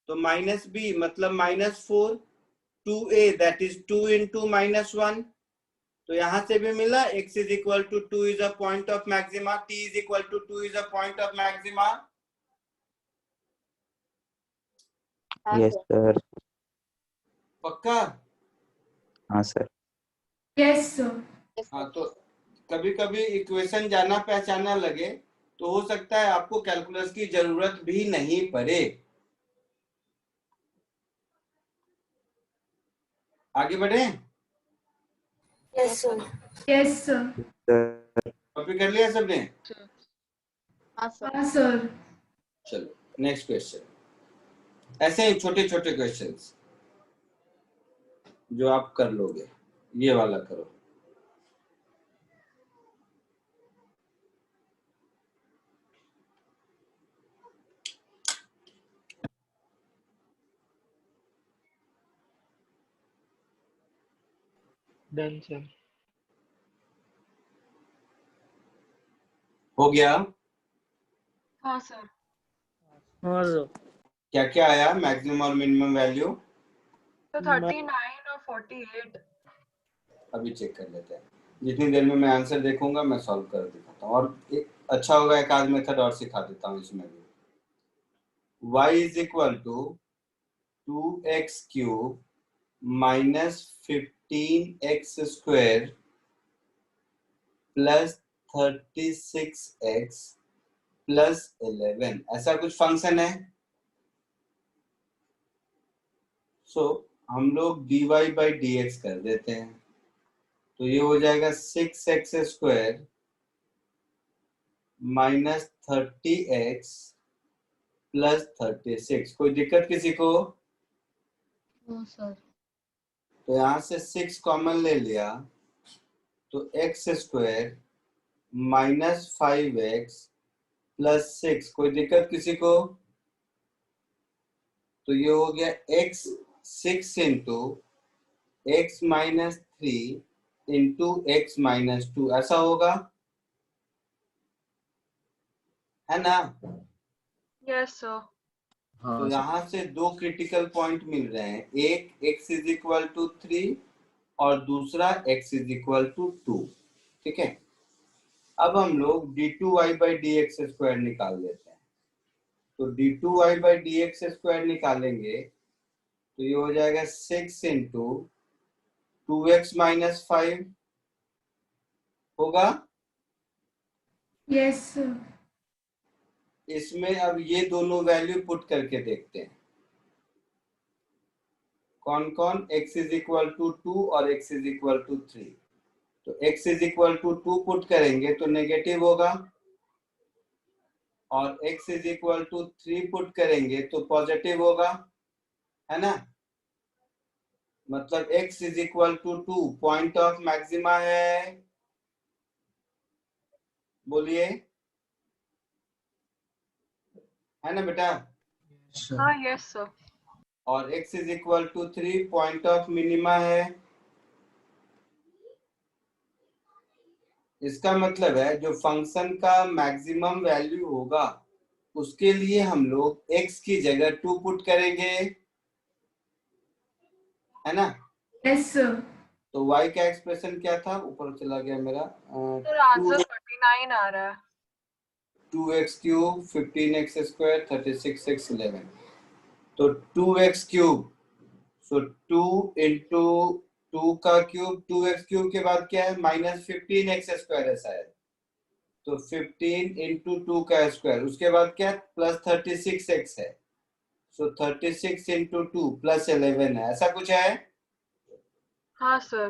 तो माइनस बी मतलब -4, 2a दैट इज 2 इंटू -1। तो यहां से भी मिला x is equal to 2 is a point of maxima, t is equal to 2 is a point of maxima. Yes, sir. पक्का? हाँ sir. Yes, sir. हाँ, तो कभी कभी इक्वेशन जाना पहचाना लगे तो हो सकता है आपको कैलकुलस की जरूरत भी नहीं पड़े। आगे बढ़े? Yes sir. Yes, sir. Sir. Copy कर लिया सबने? हाँ सर। हाँ सर। चलो नेक्स्ट क्वेश्चन। ऐसे ही छोटे छोटे क्वेश्चंस जो आप कर लोगे, ये वाला करो। Done sir. हो गया? हाँ सर। हाँ सर। क्या क्या आया मैक्सिमम और मिनिमम वैल्यू? तो 39 और 48। अभी चेक कर लेते हैं। जितनी देर में मैं आंसर देखूंगा मैं सॉल्व कर दिखाता हूँ, और एक अच्छा होगा एक आध मेथड और सिखा देता हूँ इसमें भी। y is equal to 2x cube minus 15x square plus 36x plus 11, ऐसा कुछ फंक्शन है। सो हम लोग dy बाई dx कर देते हैं, तो ये हो जाएगा 6x square minus 30x plus 36। कोई दिक्कत किसी को? सर। तो यहाँ से 6 कॉमन ले लिया तो x square minus 5x plus 6। कोई दिक्कत किसी को? तो ये हो गया x 6 into x minus 3 into x minus 2, ऐसा होगा, है ना। Yes sir. तो यहाँ से दो क्रिटिकल पॉइंट मिल रहे हैं, एक x इज इक्वल टू 3 और दूसरा x इज इक्वल टू 2। ठीक है, अब हम लोग d2y बाई dx स्क्वायर निकाल लेते हैं। तो d2y बाई dx स्क्वायर निकालेंगे तो ये हो जाएगा 6 इंटू 2x माइनस 5 होगा। Yes, sir. इसमें अब ये दोनों वैल्यू पुट करके देखते हैं कौन कौन। x इज इक्वल टू 2 और x इज इक्वल टू 3। तो x is equal to 2 put करेंगे तो नेगेटिव होगा, और x is equal to 3 put करेंगे तो पॉजिटिव होगा, है ना। मतलब x is equal to 2 point of maxima है, बोलिए, है ना बेटा। हाँ यस सर। और x is equal to 3 point of minima है। इसका मतलब है जो फंक्शन का मैक्सिमम वैल्यू होगा उसके लिए हम लोग x की जगह 2 पुट करेंगे, है ना। Yes, sir. तो y का एक्सप्रेशन क्या था, ऊपर चला गया मेरा, सर आंसर 49 आ रहा है। 2x cube 15x square 36x 11, तो 2x क्यूब, सो 2 इंटू 2 का क्यूब, 2x क्यूब के बाद क्या है माइनस 15x स्क्वायर है शायद, तो 15 इंटू 2 का स्क्वायर, उसके बाद क्या प्लस 36x है, सो 36 इंटू 2 प्लस 11 है, ऐसा कुछ है। हाँ सर।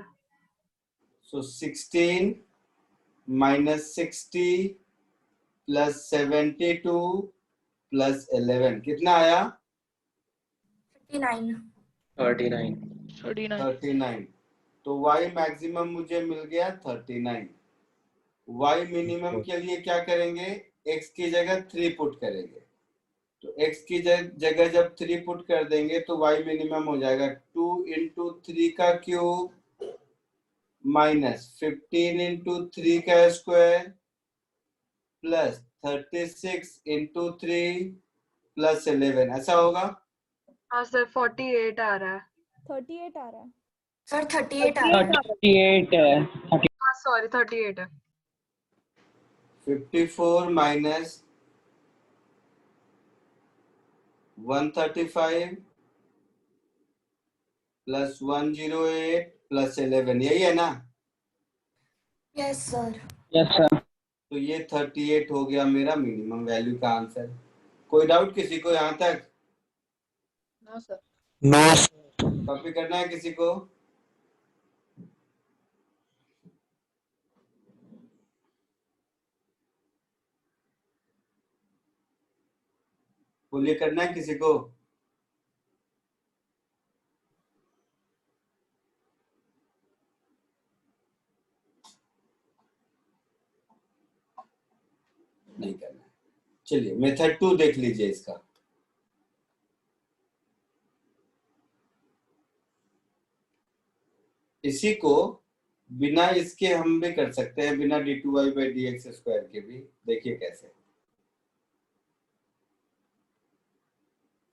सो 16 माइनस 60 प्लस 72 प्लस 11 कितना आया 59। 39 39। तो y मैक्सिमम मुझे मिल गया 39। y मिनिमम के लिए क्या करेंगे, x की जगह 3 पुट करेंगे, तो x की जगह जब 3 पुट कर देंगे तो y मिनिमम हो जाएगा 2 इंटू 3 का क्यूब माइनस 15 इंटू 3 का स्क्वायर प्लस 36 इंटू 3 प्लस 11, ऐसा होगा। हाँ सर 48 आ रहा है। 38 आ रहा है। सर 38 आ रहा है। 38 है। हाँ सॉरी 38 है। 54 माइनस 135 प्लस 108 प्लस 11, यही है ना। Yes sir. Yes sir. तो ये 38 हो गया मेरा मिनिमम वैल्यू का आंसर। कोई डाउट किसी को यहाँ तक? No sir. कॉपी करना है किसी को? बोलिए, करना है किसी को? नहीं करना है। चलिए मेथड 2 देख लीजिए इसका। इसी को बिना इसके हम भी कर सकते हैं, बिना d2y/dx स्क्वायर के भी। देखिए कैसे,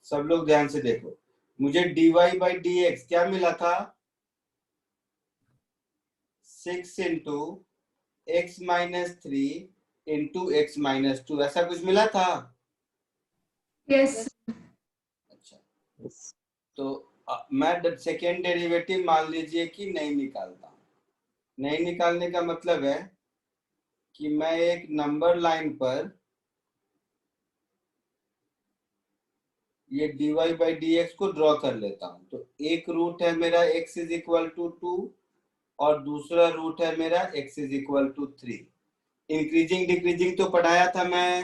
सब लोग ध्यान से देखो। मुझे dy/dx क्या मिला था, 6 into x minus 3 into x minus 2, ऐसा कुछ मिला था। यस। अच्छा, तो मैं सेकेंड डेरिवेटिव मान लीजिए कि नहीं निकालता हूं। नहीं निकालने का मतलब है कि मैं एक नंबर लाइन पर ये dy/dx को ड्रॉ कर लेता हूं। तो एक रूट है मेरा x इज इक्वल टू 2 और दूसरा रूट है मेरा x is equal to 3। Increasing decreasing तो पढ़ाया था मैं।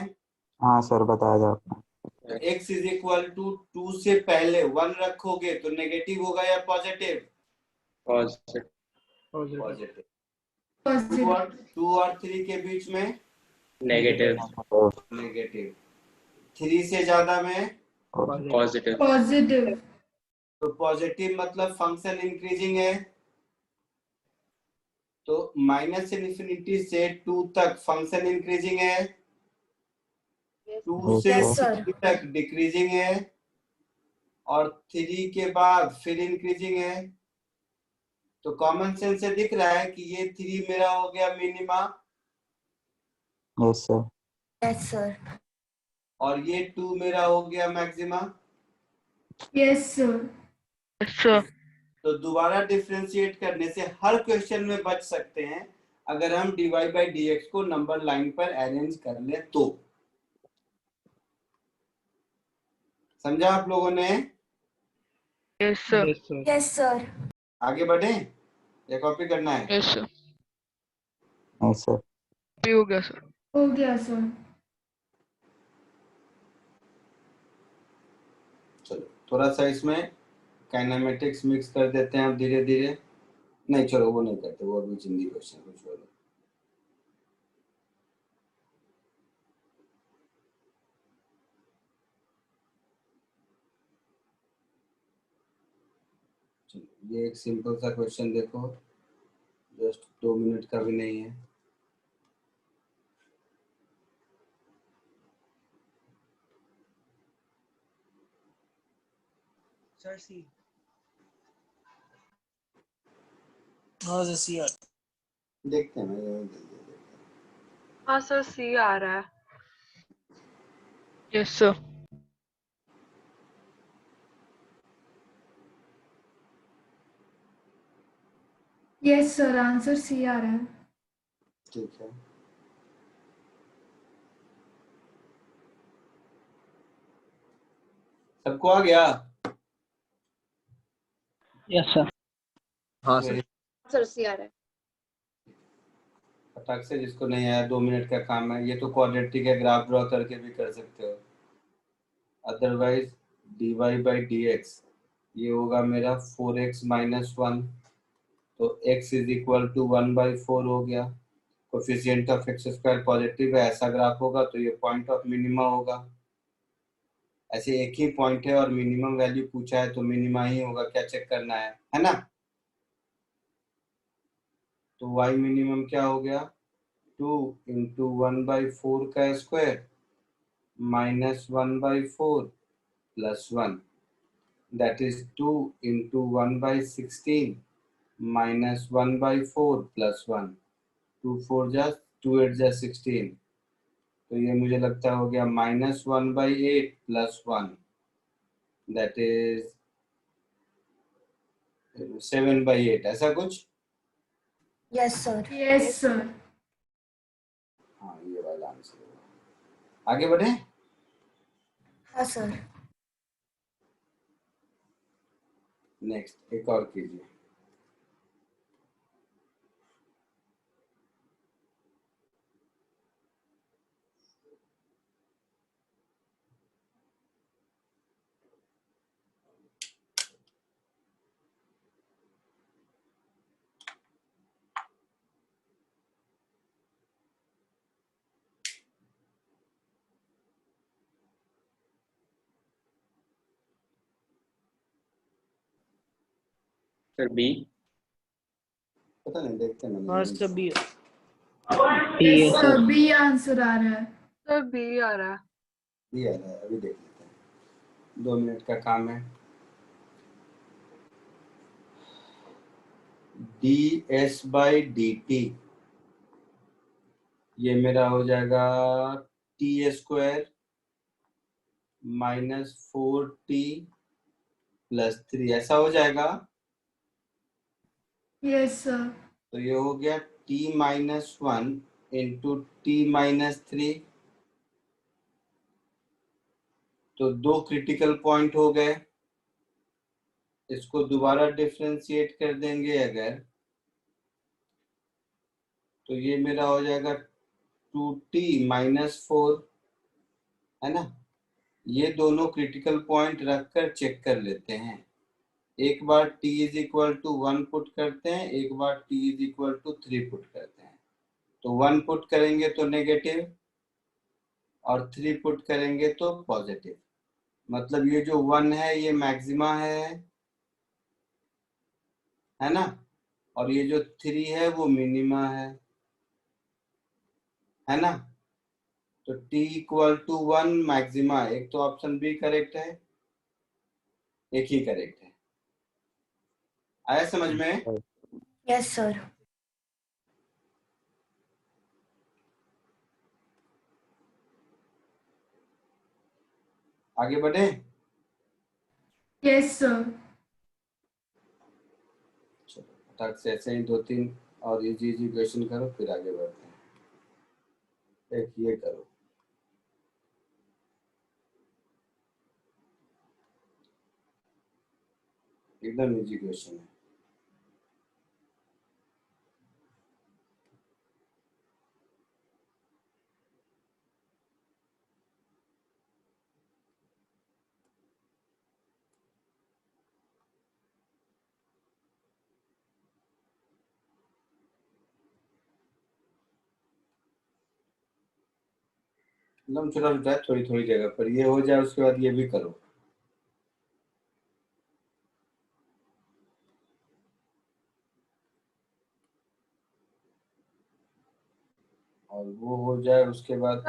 हाँ सर, बताया था आपने। x इज इक्वल टू 2 से पहले 1 रखोगे तो नेगेटिव होगा या पॉजिटिव? पॉजिटिव। 2 और 3 के बीच में नेगेटिव नेगेटिव। 3 से ज्यादा में पॉजिटिव पॉजिटिव। तो पॉजिटिव मतलब फंक्शन इंक्रीजिंग है। तो माइनस इन्फिनिटी से 2 तक फंक्शन इंक्रीजिंग है, 2 से Yes, sir. 3 तक डिक्रीजिंग है और 3 के बाद फिर इंक्रीजिंग है। तो कॉमन सेंस से दिख रहा है कि ये 3 मेरा हो गया minima yes sir. Yes sir. और ये 2 मेरा हो गया मैक्सिमा। Yes sir. सर। तो दोबारा डिफरेंशिएट करने से हर क्वेश्चन में बच सकते हैं अगर हम dy/dx को नंबर लाइन पर अरेंज कर ले तो। समझा आप लोगों ने? Yes sir. Yes sir. आगे बढ़े या कॉपी करना है? Yes sir. नहीं सर। भी हो गया सर। हो गया सर। चलो थोड़ा सा इसमें काइनेमेटिक्स मिक्स कर देते हैं अब धीरे धीरे। नहीं चलो वो नहीं करते, वो अभी हिंदी क्वेश्चन कुछ और। ये एक सिंपल सा क्वेश्चन देखो, जस्ट 2 मिनट का भी नहीं है। सर सी। हाँ सर सी आर। देखते हैं ना ये जल्दी देखते हैं। हाँ सर सी आ रहा है। Yes sir. Yes sir, answer C आ रहा है। ठीक है, सबको आ गया? Yes sir. हाँ सर। सर सी आ रहा है। फटाक से, जिसको नहीं आया 2 मिनट का काम है। ये तो क्वाड्रेटिक है, ग्राफ ड्रॉ करके भी कर सकते हो। Otherwise dy by D x ये होगा मेरा 4x माइनस 1, तो x इज इक्वल टू 1/4 हो गया। Coefficient of x square positive है, ऐसा ग्राफ होगा तो ये पॉइंट ऑफ मिनिमा होगा। ऐसे एक ही पॉइंट है और मिनिमम वैल्यू पूछा है तो मिनिमा ही होगा, क्या चेक करना है ना? तो y मिनिमम क्या हो गया? 2 इंटू 1/4 का square minus 1/4 plus 1, that is 2 into 1/16 minus 1/4 plus 1, 2 4 जा 2 8 जा 16, तो ये मुझे लगता हो गया माइनस 1/8 प्लस 1, दैट इज 7/8, ऐसा कुछ। Yes sir. Yes sir. हाँ ये वाला आंसर होगा। आगे बढ़े। हाँ सर। नेक्स्ट एक और कीजिए। Sir B. पता नहीं, देखते हैं हाँ sir B. Yes sir, B answer आ रहा है। सर बी आ रहा है। ये आ रहा है, अभी देख लेते हैं, 2 मिनट का काम है। ds बाई डी टी ये मेरा हो जाएगा T square minus 4t plus 3, ऐसा हो जाएगा। Yes sir. तो ये हो गया t minus 1 into T minus 3, तो 2 क्रिटिकल पॉइंट हो गए। इसको दोबारा डिफरेंशिएट कर देंगे अगर, तो ये मेरा हो जाएगा 2t माइनस 4, है ना? ये दोनों क्रिटिकल पॉइंट रखकर चेक कर लेते हैं। एक बार t is equal to 1 put करते हैं, एक बार t is equal to 3 put करते हैं। तो 1 पुट करेंगे तो नेगेटिव और 3 पुट करेंगे तो पॉजिटिव। मतलब ये जो 1 है ये मैक्सिमा है ना? और ये जो 3 है वो मिनिमा है ना? तो t इक्वल टू 1 मैक्सिमा, एक तो ऑप्शन बी करेक्ट है, एक ही करेक्ट है। आया समझ में? Yes sir. आगे बढ़े। Yes sir. चलो फटाक से ऐसे ही 2-3 और इजी क्वेश्चन करो, फिर आगे बढ़ते हैं। एक ये करो, एकदम इजी क्वेश्चन है। एकदम छोटा छोटा है, थोड़ी थोड़ी जगह पर ये हो जाए, उसके बाद ये भी करो। और वो हो जाए उसके बाद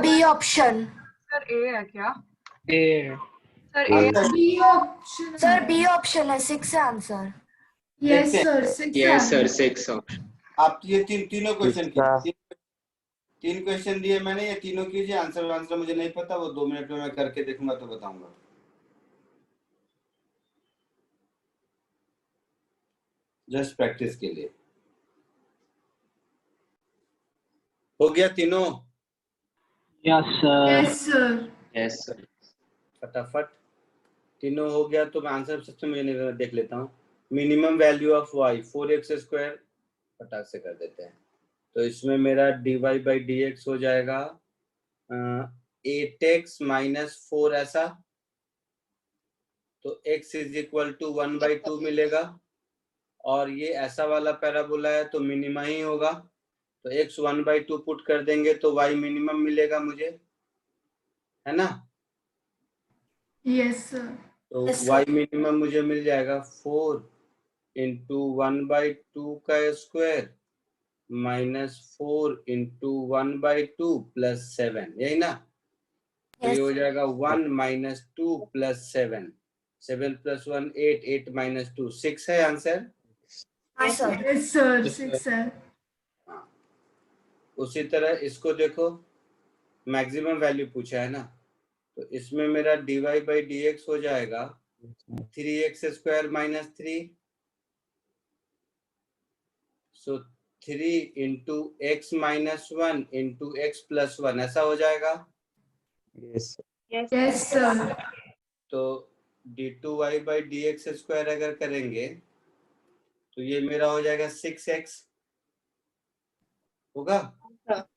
बी ऑप्शन। सर ए है क्या? A. Sir A. B option. Sir B option है, 6 है आंसर। यस देखते हैं। Sir 6 yes sir 6 option. आप ये तीनों क्वेश्चन इसका- कीजिए। तीन क्वेश्चन दिए मैंने, ये तीनों कीजिए। आंसर मुझे नहीं पता, वो 2 मिनट में मैं करके देखूंगा तो बताऊंगा। जस्ट प्रैक्टिस के लिए। हो गया तीनों? Yes sir. Yes sir yes sir. फटाफट तीनों हो गया तो मैं आंसर सबसे मुझे नहीं देख लेता हूँ। Minimum value of y 4x² फटाक से कर देते हैं। तो इसमें मेरा dy by dx हो जाएगा 8x - 4 ऐसा। तो x = 1/2 मिलेगा। और ये ऐसा वाला पैराबोला है तो मिनिमा ही होगा। तो x 1/2 पुट कर देंगे तो y मिनिमम मिलेगा मुझे, है ना? यस सर तो Yes, sir. y मिनिमम मुझे मिल जाएगा 4 × 1/2 का स्क्वायर -4 × 1/2 + 7, यही ना? तो ये हो जाएगा 1 - 2 + 7, 7 + 1 8, 8 - 2 6 है आंसर। हाँ सर। यस सर 6 है। उसी तरह इसको देखो, मैक्सिमम वैल्यू पूछा है ना, तो इसमें मेरा dy by dx हो जाएगा 3x² - 3। सो 3 × x - 1 × x + 1 ऐसा हो जाएगा। यस यस सर तो d2y by dx² अगर करेंगे तो ये मेरा हो जाएगा 6x, होगा?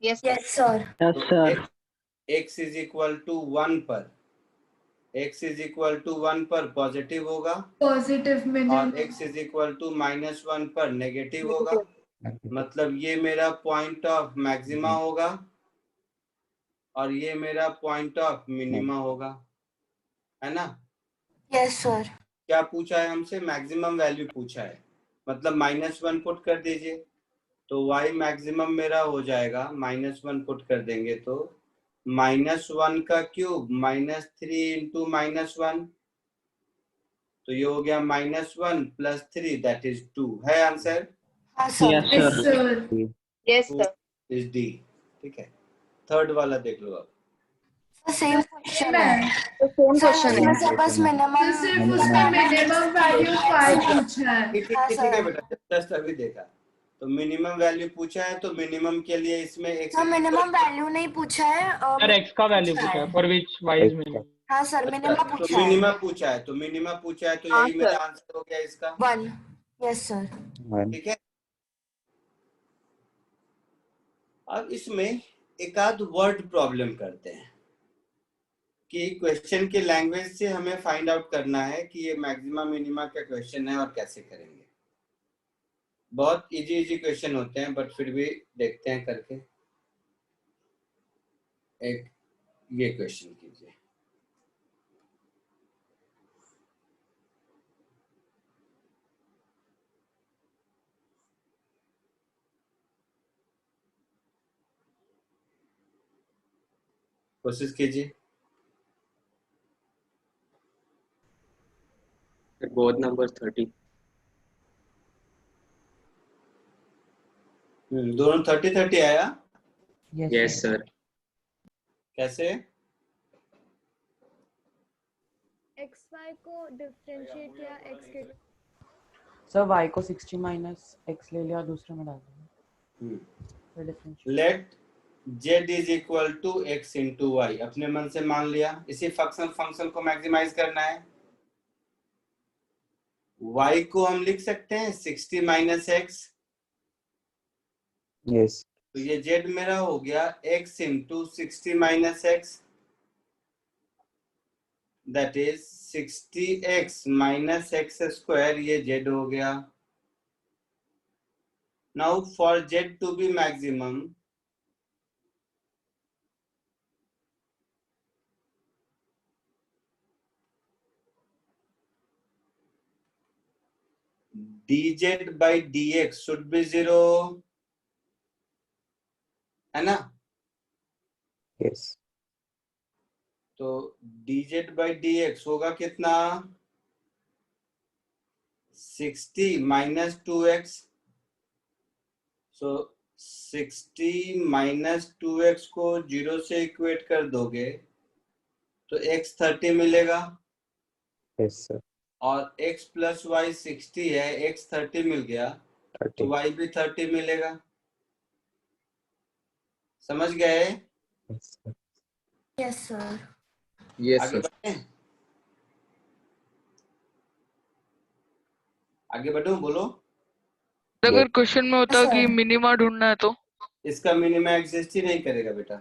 Yes sir. Yes sir. x = 1 पर, x = 1 पर पॉजिटिव होगा पॉजिटिव में और नहीं। x = -1 पर नेगेटिव होगा। मतलब ये मेरा पॉइंट ऑफ मैक्सिमा होगा और ये मेरा पॉइंट ऑफ मिनिमा होगा, है ना? Yes sir. क्या पूछा है हमसे? मैक्सिमम वैल्यू पूछा है, मतलब -1 पुट कर दीजिए तो y मैक्सिमम मेरा हो जाएगा। -1 पुट कर देंगे तो -1 का क्यूब -3 × -1, तो ये हो गया -1 + 3 दैट इज 2 है आंसर। हाँ sir. Yes yes sir. Sir is D. ठीक है, थर्ड वाला देख लो अब। सेम क्वेश्चन है है सर, उसमें से बस तो मिनिमम सिर्फ उसमें मिनिमम वैल्यू 5 पूछा है। ठीक हाँ, है ठीक है सर। बेटा, जस्ट अभी देखा तो मिनिमम वैल्यू पूछा है, तो मिनिमम के लिए इसमें एक सर मिनिमम वैल्यू नहीं पूछा है सर एक्स का वैल्यू पूछा है for which y is minimum. हाँ सर, मिनिमम तो पूछा है। मिनिमम पूछा है, तो मिनिमम पूछा है तो यही मेरा आंसर हो गया इसका। 1। Yes sir. ठीक है, अब इसमें एक आध वर्ड प्रॉब्लम करते हैं कि क्वेश्चन के लैंग्वेज से हमें फाइंड आउट करना है कि ये मैक्सिमा मिनिमा का क्वेश्चन है और कैसे करेंगे। बहुत इजी क्वेश्चन होते हैं बट फिर भी देखते हैं करके। एक ये क्वेश्चन कीजिए, कोशिश कीजिए। Both number 30। दोनों 30-30 आया। Yes sir. कैसे? xy को डिफरेंशिएट किया x के सर y को 60 माइनस x ले लिया, दूसरे में डाल दिया, फिर differentiate. Let z = x × y अपने मन से मान लिया। इसी फंक्शन को मैक्सिमाइज करना है। y को हम लिख सकते हैं 60 - x, यस तो ये z मेरा हो गया x × 60 - x, that is 60x - x², ये z हो गया। Now for z to be maximum, dz by dx should be 0, है ना? यस तो dz by dx होगा कितना? 60 minus 2x, so 60 minus 2x को 0 से इक्वेट कर दोगे तो x 30 मिलेगा। Yes, sir. और x plus y 60 है, x 30 मिल गया 30. तो y भी 30 मिलेगा। समझ गए? Yes, sir. Yes sir. Yes, आगे sir. बढ़े, आगे बढ़ो, बोलो। अगर क्वेश्चन में होता सर। कि मिनिमा ढूंढना है तो इसका मिनिमा एग्जिस्ट ही नहीं करेगा बेटा।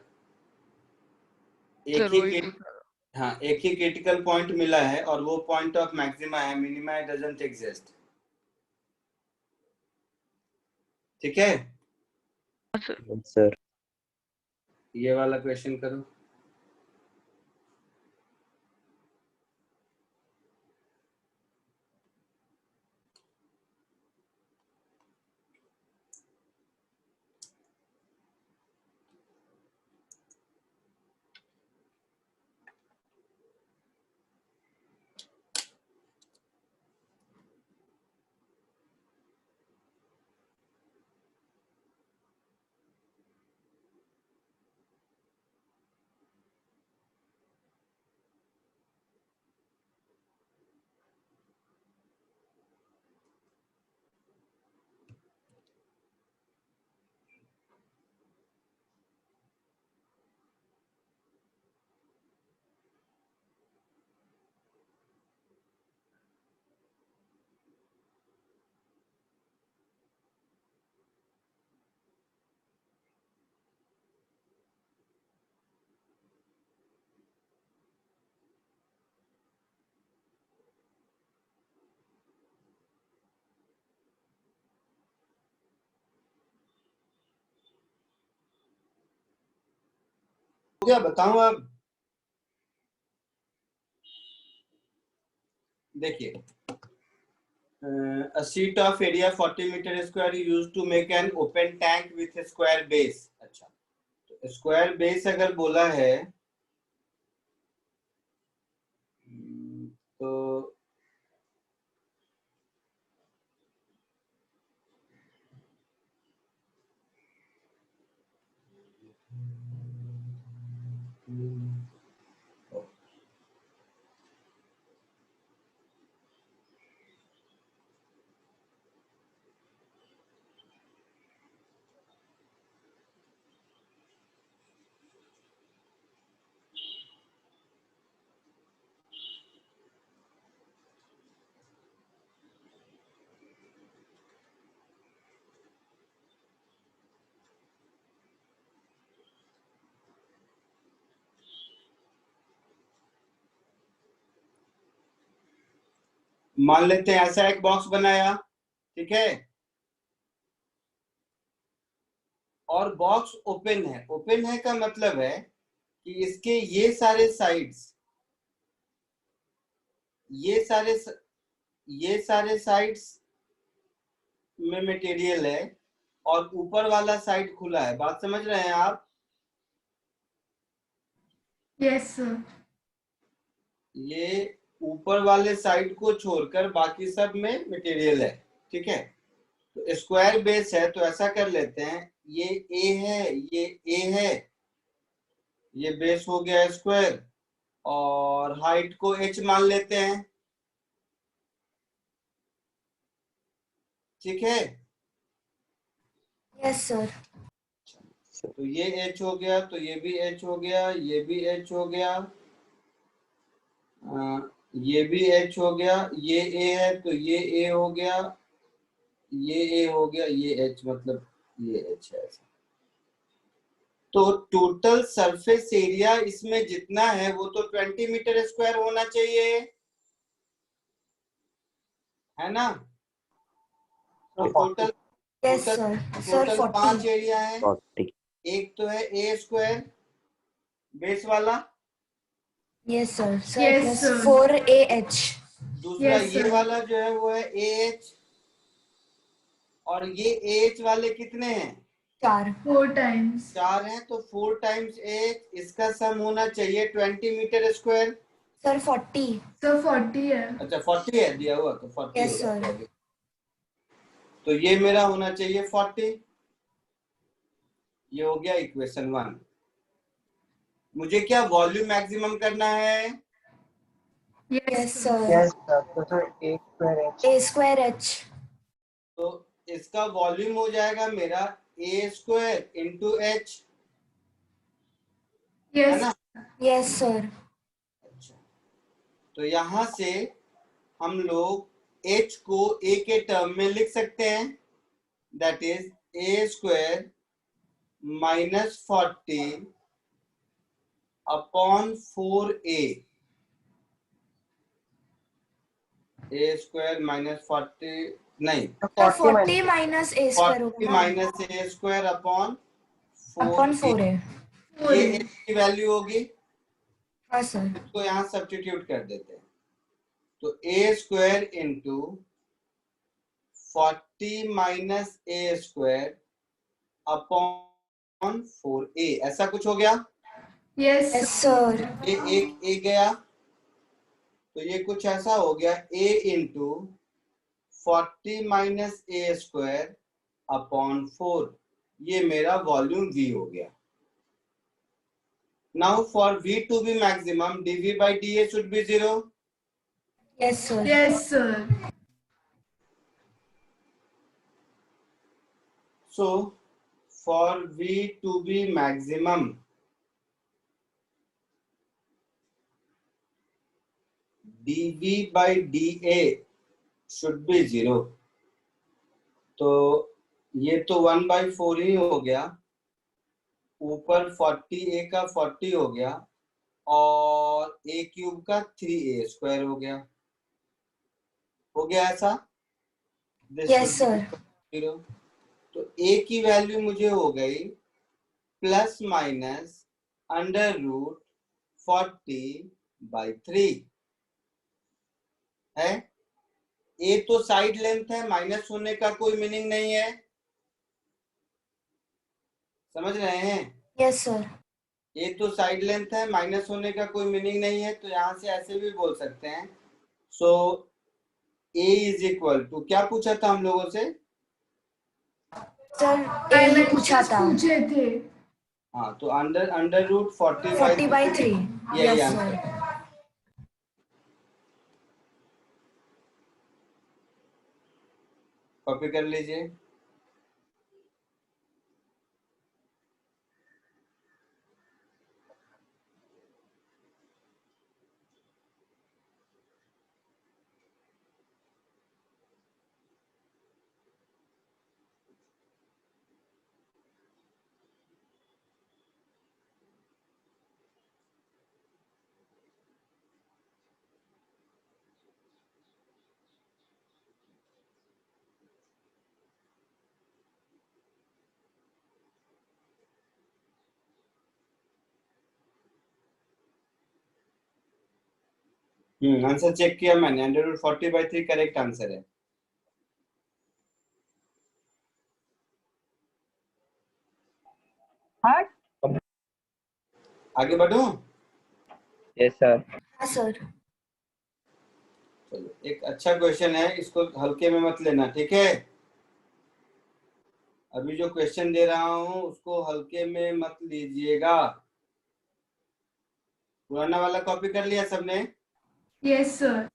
सर वही हाँ, एक ही क्रिटिकल पॉइंट मिला है और वो पॉइंट ऑफ मैक्सिमा है, मिनिमा डजंट एग्जिस्ट। ठीक है, Yes, sir. ये वाला क्वेश्चन करो। हो गया, बताऊं अब? देखिए, a sheet of area 40 meter square used to make an open tank with a square base। अच्छा, तो स्क्वायर बेस अगर बोला है तो मान लेते हैं ऐसा एक बॉक्स बनाया, ठीक है, और बॉक्स ओपन है। ओपन है का मतलब है कि इसके ये सारे साइड्स, ये सारे साइड्स में मटेरियल है और ऊपर वाला साइड खुला है। बात समझ रहे हैं आप? Yes sir. ये ऊपर वाले साइड को छोड़कर बाकी सब में मटेरियल है, ठीक है। तो स्क्वायर बेस है तो ऐसा कर लेते हैं, ये ए है, ये ए है, ये बेस हो गया स्क्वायर और हाइट को h मान लेते हैं, ठीक है। Yes sir. तो ये h हो गया, तो ये भी h हो गया, ये भी h हो गया, ये भी h हो गया, ये a है तो ये a हो गया, ये a हो गया, ये h, मतलब ये h है ऐसा। तो टोटल सरफेस एरिया इसमें जितना है वो तो 20 मीटर स्क्वायर होना चाहिए, है ना। तो total yes sir. Sir 5 area है। 40. एक तो है ए स्क्वायर बेस वाला, yes sir. Yes, plus sir. 4AH। दूसरा Yes, ये sir. वाला जो है वो है AH, और ये AH वाले कितने हैं? 4 times. 4 हैं, तो 4 टाइम्स AH, इसका सम होना चाहिए 20 मीटर स्क्वायर। सर 40। सर 40 है। अच्छा 40 है दिया हुआ, तो 40 Yes, होगा sir. probably। तो ये मेरा होना चाहिए 40। ये हो गया इक्वेशन 1। मुझे क्या वॉल्यूम मैक्सिमम करना है? Yes, sir. Yes, sir. तो sir a square h. A square h. तो इसका वॉल्यूम हो जाएगा मेरा a स्क्वायर इंटू एच, है यस ना? Yes, sir. अच्छा, तो यहां से हम लोग h को a के टर्म में लिख सकते हैं, that is a square minus 40 upon 4a। a square minus 40 नहीं, तो 40 माइनस a स्क्वायर 40 होगा ना? Minus a square upon upon 4a। 4 है। ये a की वैल्यू होगी, हाँ सर। तो यहाँ सब्स्टिट्यूट कर देते हैं। तो a square into 40 minus a square upon 4a, ऐसा कुछ हो गया। Yes Yes, sir. ये एक a गया, तो ये कुछ ऐसा हो गया a into 40 minus a square upon 4। ये मेरा वॉल्यूम v हो गया। Now for v to be maximum dv by da should be 0। Yes, sir. Yes sir. So for v to be maximum, dv by da should be 0। तो ये तो 1/4 ही हो गया, ऊपर 40a का 40 हो गया, और a क्यूब का 3a स्क्वायर हो गया ऐसा। Yes, sir. 0। तो a की वैल्यू मुझे हो गई प्लस माइनस अंडर रूट 40/3 है। a तो साइड लेंथ है, माइनस होने का कोई मीनिंग नहीं है, समझ रहे हैं? Yes, sir. a तो साइड लेंथ है, माइनस होने का कोई मीनिंग नहीं है, तो यहां से ऐसे भी बोल सकते हैं। सो a इज इक्वल टू, क्या पूछा था हम लोगों से? सर a ही पूछा था। पूछे थे। हाँ, तो अंडर रूट 40/3। यही Yes, आंसर sir. है। कॉपी कर लीजिए। आंसर चेक किया मैंने, अंडर रूट 40/3 करेक्ट आंसर है। आगे बढ़ूं? Yes, sir. हाँ सर। चलो, एक अच्छा क्वेश्चन है, इसको हल्के में मत लेना, ठीक है? अभी जो क्वेश्चन दे रहा हूं उसको हल्के में मत लीजिएगा। पुराना वाला कॉपी कर लिया सबने? Yes sir.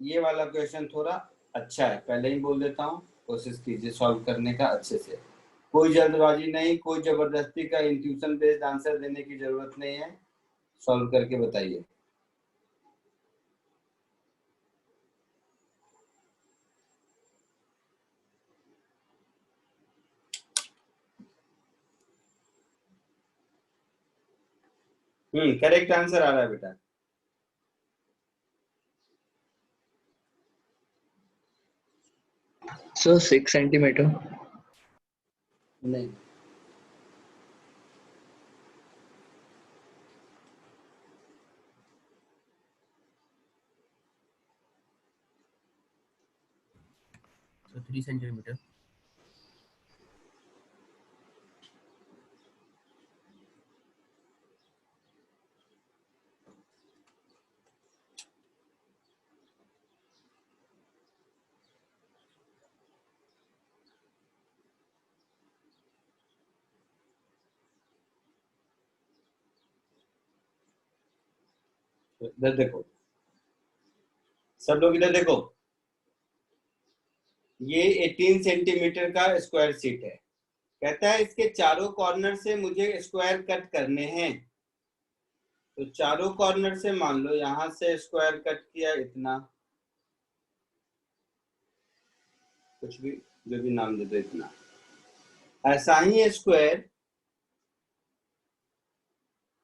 ये वाला क्वेश्चन थोड़ा अच्छा है, पहले ही बोल देता हूँ, कोशिश कीजिए सॉल्व करने का अच्छे से। कोई जल्दबाजी नहीं, कोई जबरदस्ती का इंट्यूशन बेस्ड आंसर देने की जरूरत नहीं है, सॉल्व करके बताइए। करेक्ट आंसर आ रहा है बेटा। So 6 centimeter. नहीं, So 3 centimeter. इधर देखो, सब लोग इधर देखो, ये 18 सेंटीमीटर का स्क्वायर शीट है। कहता है इसके चारों कॉर्नर से मुझे स्क्वायर कट करने हैं। तो चारों कॉर्नर से मान लो यहां से स्क्वायर कट किया इतना, कुछ भी जो भी नाम दे दो इतना। ऐसा ही स्क्वायर,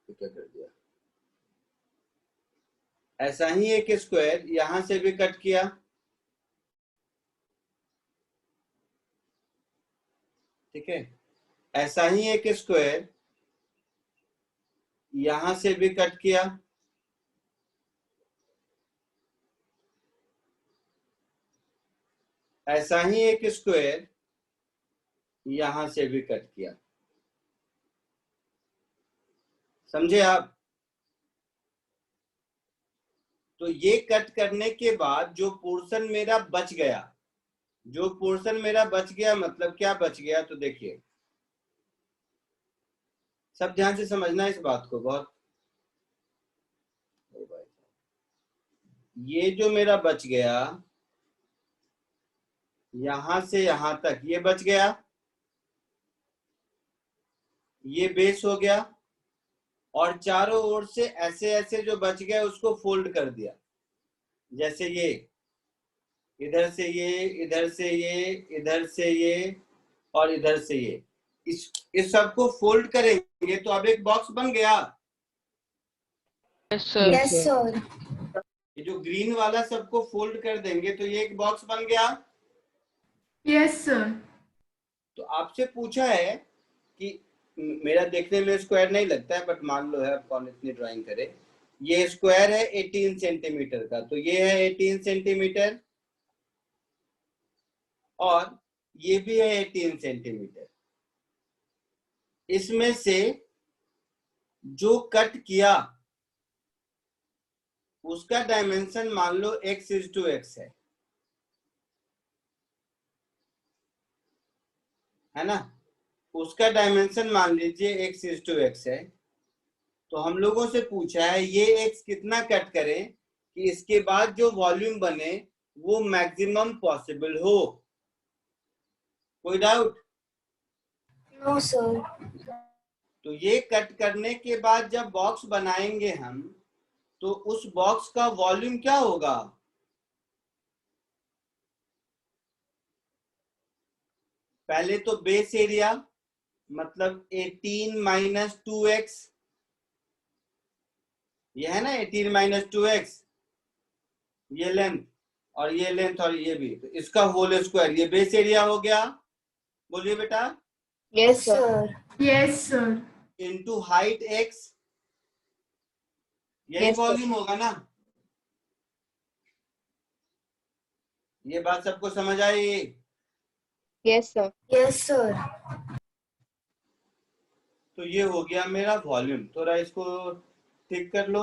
क्या कर दिया, ऐसा ही एक स्क्वायर यहां से भी कट किया, ठीक है। ऐसा ही एक स्क्वायर यहां से भी कट किया, ऐसा ही एक स्क्वायर यहां से भी कट किया। समझे आप? तो ये कट करने के बाद जो पोर्शन मेरा बच गया, जो पोर्शन मेरा बच गया मतलब क्या बच गया, तो देखिए सब ध्यान से समझना इस बात को बहुत। ये जो मेरा बच गया यहां से यहां तक, ये बच गया, ये बेस हो गया, और चारों ओर से ऐसे ऐसे जो बच गया उसको फोल्ड कर दिया। जैसे ये इधर से ये, इधर से ये, इधर से ये और इधर से ये, इस सबको फोल्ड करेंगे तो अब एक बॉक्स बन गया। Yes, sir. Yes sir. ये जो ग्रीन वाला सबको फोल्ड कर देंगे तो ये एक बॉक्स बन गया। Yes sir. तो आपसे पूछा है कि मेरा देखने में स्क्वायर नहीं लगता है, बट मान लो है, कौन इतनी ड्राइंग करे। ये स्क्वायर है 18 सेंटीमीटर का, तो ये है 18 सेंटीमीटर और ये भी है 18 सेंटीमीटर। इसमें से जो कट किया उसका डायमेंशन मान लो x:x है ना, उसका डायमेंशन मान लीजिए x:x है। तो हम लोगों से पूछा है ये x कितना कट करें कि इसके बाद जो वॉल्यूम बने वो मैक्सिमम पॉसिबल हो। कोई डाउट? No sir. तो ये कट करने के बाद जब बॉक्स बनाएंगे हम, तो उस बॉक्स का वॉल्यूम क्या होगा? पहले तो बेस एरिया मतलब 18 माइनस 2x, ये है ना 18 माइनस 2x, ये लेंथ और ये लेंथ और ये भी, तो इसका होल स्क्वायर, ये बेस एरिया हो गया। बोलिए बेटा। Yes sir. Yes sir. Into height x, यही वॉल्यूम होगा ना। ये बात सबको समझ आई? Yes sir. Yes sir. तो ये हो गया मेरा वॉल्यूम। थोड़ा इसको ठीक कर लो।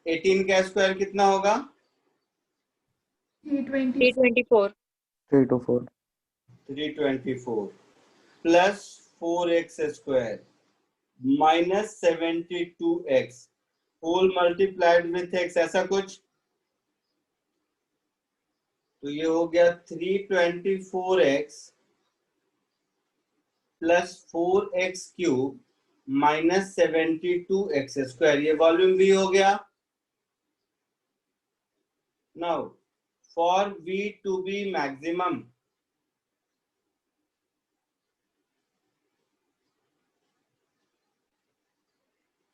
18 का स्क्वायर कितना होगा? 324। 324 plus 4x square minus 72x whole multiplied with x, ऐसा कुछ। तो ये हो गया 324x plus 4x cube minus 72x square, ये वॉल्यूम भी हो गया। Now for V to be maximum,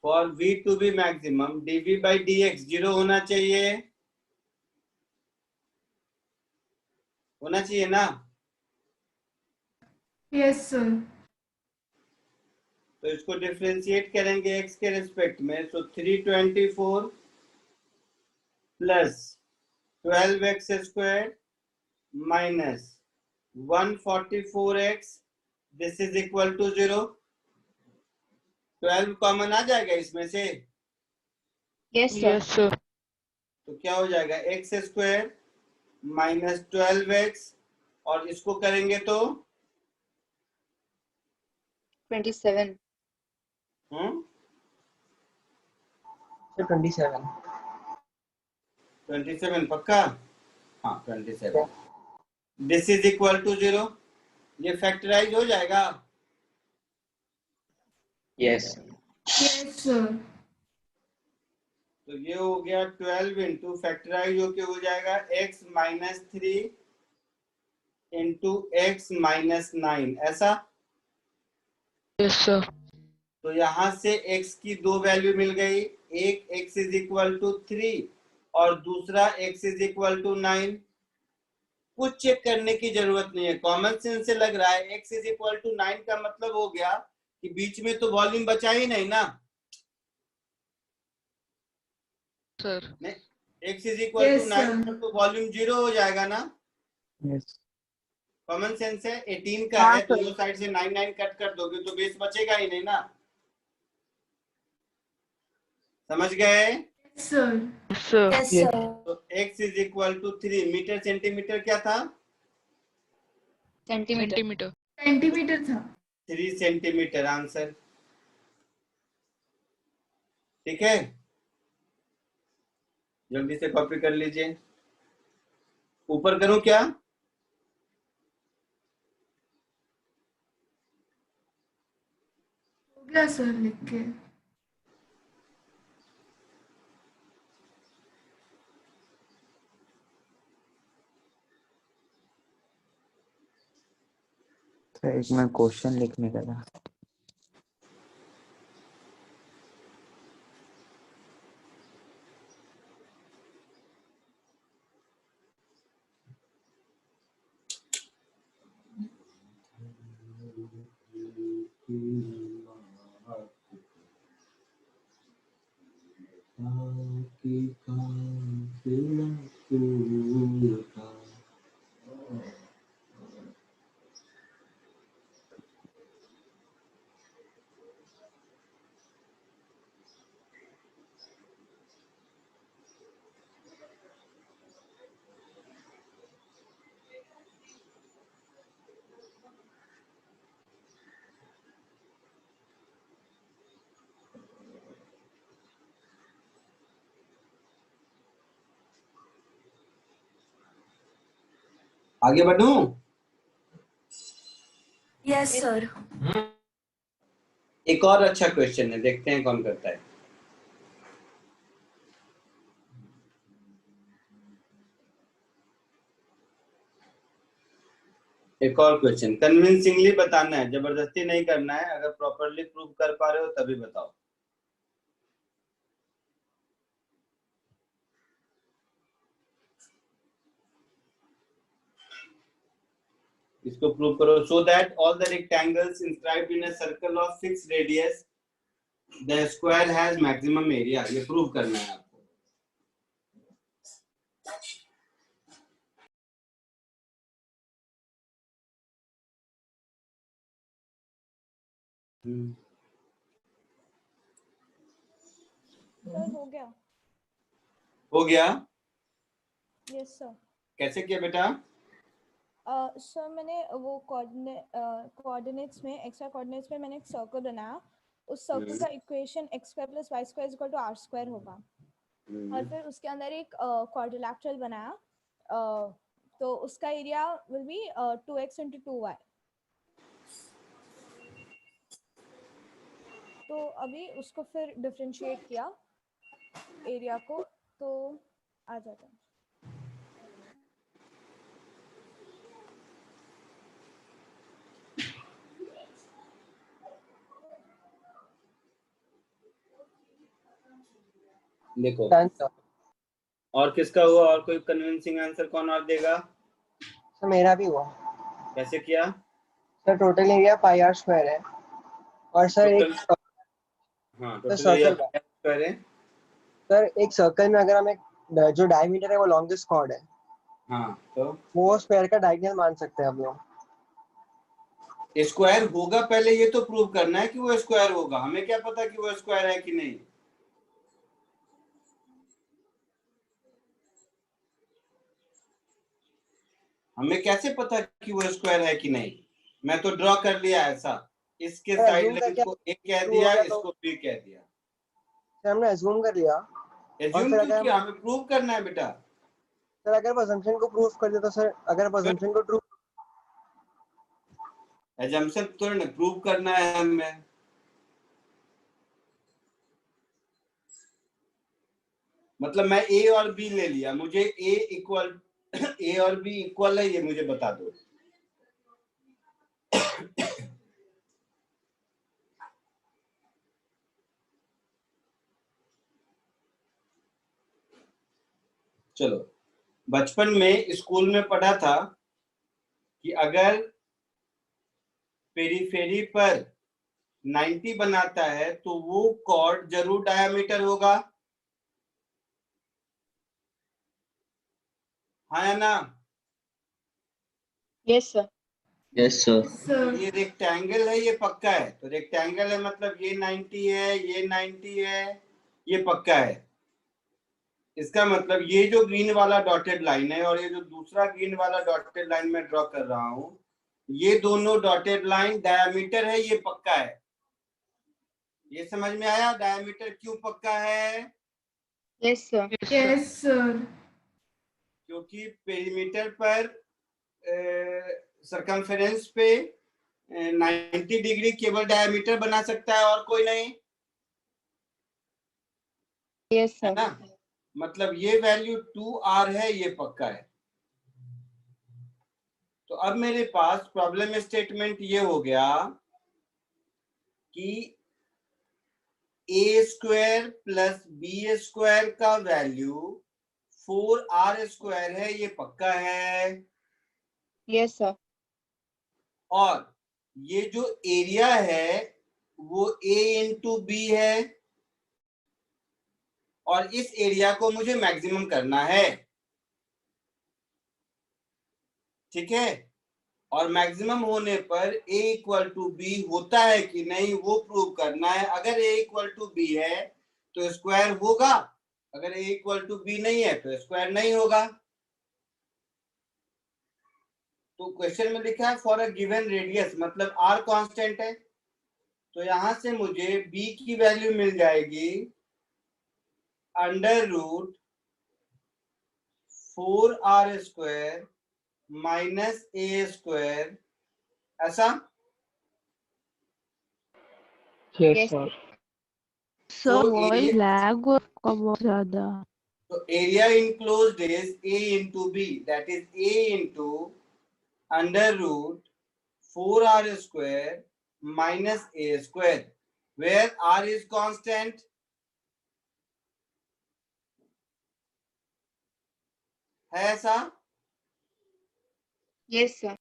for V to be maximum dV by dx 0 होना चाहिए, होना चाहिए ना। Yes sir. तो इसको डिफरेंशिएट करेंगे x के रिस्पेक्ट में, तो 324 plus 12x square minus 144x, this is equal to 0। 12 common आ जाएगा इसमें से। Yes, sir. तो क्या हो जाएगा x स्क्वायर माइनस 12x, और इसको करेंगे तो 27. 27. 27 पक्का? हाँ 27। दिस इज इक्वल टू 0, ये फैक्टराइज हो जाएगा। Yes yes sir. तो ये हो गया 12 इंटू फैक्टराइज होके हो जाएगा x minus 3 into x minus 9, ऐसा। Yes sir. तो यहाँ से x की दो वैल्यू मिल गई, एक x इज इक्वल टू 3 और दूसरा x इज इक्वल टू 9। कुछ चेक करने की जरूरत नहीं है, कॉमन सेंस से लग रहा है x इज इक्वल टू 9 का मतलब हो गया कि बीच में तो वॉल्यूम बचा ही नहीं ना sir. x is equal to Yes, 9 sir. तो वॉल्यूम 0 हो जाएगा ना। यस कॉमन सेंस है। 18 का हाँ, है, सर। दोनों साइड से 9 कट कर दोगे तो बेस बचेगा ही नहीं ना। समझ गए? सर। सर। Yes sir. तो x is equal to 3 metre centimetre क्या था? सेंटीमीटर। सेंटीमीटर था। 3 सेंटीमीटर आंसर। ठीक है, जल्दी से कॉपी कर लीजिए। ऊपर करूं क्या? हो गया सर लिख के। तो एक मैं क्वेश्चन लिखने का था। आगे बढ़ूं? Yes sir. एक और अच्छा क्वेश्चन है, देखते हैं कौन करता है। एक और क्वेश्चन कन्विंसिंगली बताना है, जबरदस्ती नहीं करना है। अगर प्रॉपरली प्रूव कर पा रहे हो तभी बताओ। इसको प्रूव करो। So that all the rectangles inscribed in a circle of fixed radius the square has maximum area. ये प्रूव करना है आपको। सर हो गया। हो गया? Yes sir. कैसे किया बेटा? सर मैंने वो कोऑर्डिनेट्स में एक्स्ट्रा कोऑर्डिनेट्स में मैंने एक सर्कल बनाया। उस सर्कल का equation x square plus y square equal to r square होगा। और फिर उसके अंदर एक क्वाड्रिलैटरल बनाया। तो उसका area will be 2x into 2y। तो अभी उसको फिर डिफरेंशिएट किया एरिया को, तो आ जाता है। देखो और किसका हुआ? और कोई कन्विंसिंग आंसर कौन और देगा? सर मेरा भी हुआ। कैसे किया? Sir total area pi r square है और सर एक हाँ टोटल एरिया स्क्वायर है। सर एक सर्कल में अगर हमें जो डायमीटर है वो लॉन्गेस्ट कॉर्ड है, हाँ तो वो स्क्वायर का डायगोनल मान सकते हैं हम लोग। स्क्वायर होगा पहले ये तो प्रूव करना है कि वो स्क्वायर होगा। हमें क्या पता कि वो स्क्वायर है कि नहीं? हमें कैसे पता कि वो स्क्वायर है कि नहीं? मैं तो ड्रॉ कर लिया ऐसा, इसके साइड लाइन को ए कह दिया, इसको बी कह दिया। हमने अज्यूम कर लिया एज्यूम फिर क्यों अगर किया? हमें प्रूव करना है बेटा। सर अगर असम्पशन को प्रूफ कर दे तो सर, अगर असम्पशन को ट्रू, एजम्पशन तो ना प्रूव करना है हमें। मतलब मैं ए और बी ले लिया, मुझे ए इक्वल ए और बी इक्वल है ये मुझे बता दो। चलो, बचपन में स्कूल में पढ़ा था कि अगर पेरीफेरी पर 90 बनाता है तो वो कॉर्ड जरूर डायमीटर होगा, हाँ या ना? Yes sir. Yes sir. Sir ये रेक्टेंगल है, ये पक्का है। तो रेक्टेंगल है मतलब ये 90 है, ये 90 है, ये पक्का है। इसका मतलब ये जो ग्रीन वाला डॉटेड लाइन है और ये जो दूसरा ग्रीन वाला डॉटेड लाइन में ड्रॉ कर रहा हूं, ये दोनों डॉटेड लाइन डायमीटर है, ये पक्का है। ये समझ में आया डायमीटर क्यों पक्का है? Yes sir. Yes sir. क्योंकि पेरीमीटर पर सरकमफेरेंस पे 90 डिग्री केवल डायमीटर बना सकता है और कोई नहीं, यस है सर। ना? मतलब ये वैल्यू 2r है, ये पक्का है। तो अब मेरे पास प्रॉब्लम स्टेटमेंट ये हो गया कि a square plus b square का वैल्यू 4r स्क्वायर है, ये पक्का है। Yes sir. और ये जो एरिया है वो a इंटू बी है और इस एरिया को मुझे मैक्सिमम करना है, ठीक है? और मैक्सिमम होने पर a इक्वल टू बी होता है कि नहीं वो प्रूव करना है। अगर a इक्वल टू बी है तो स्क्वायर होगा, अगर a इक्वल टू बी नहीं है तो स्क्वायर नहीं होगा। तो क्वेश्चन में लिखा है फॉर अ गिवन रेडियस, मतलब r कांस्टेंट है, तो यहां से मुझे b की वैल्यू मिल जाएगी under root 4r square minus a square, ऐसा। Yes sir. So sir voice area, lag हो आपका बहुत ज्यादा। so area enclosed is a into b, that is a into under root 4r square minus a square, where r is constant, है ऐसा? Yes sir.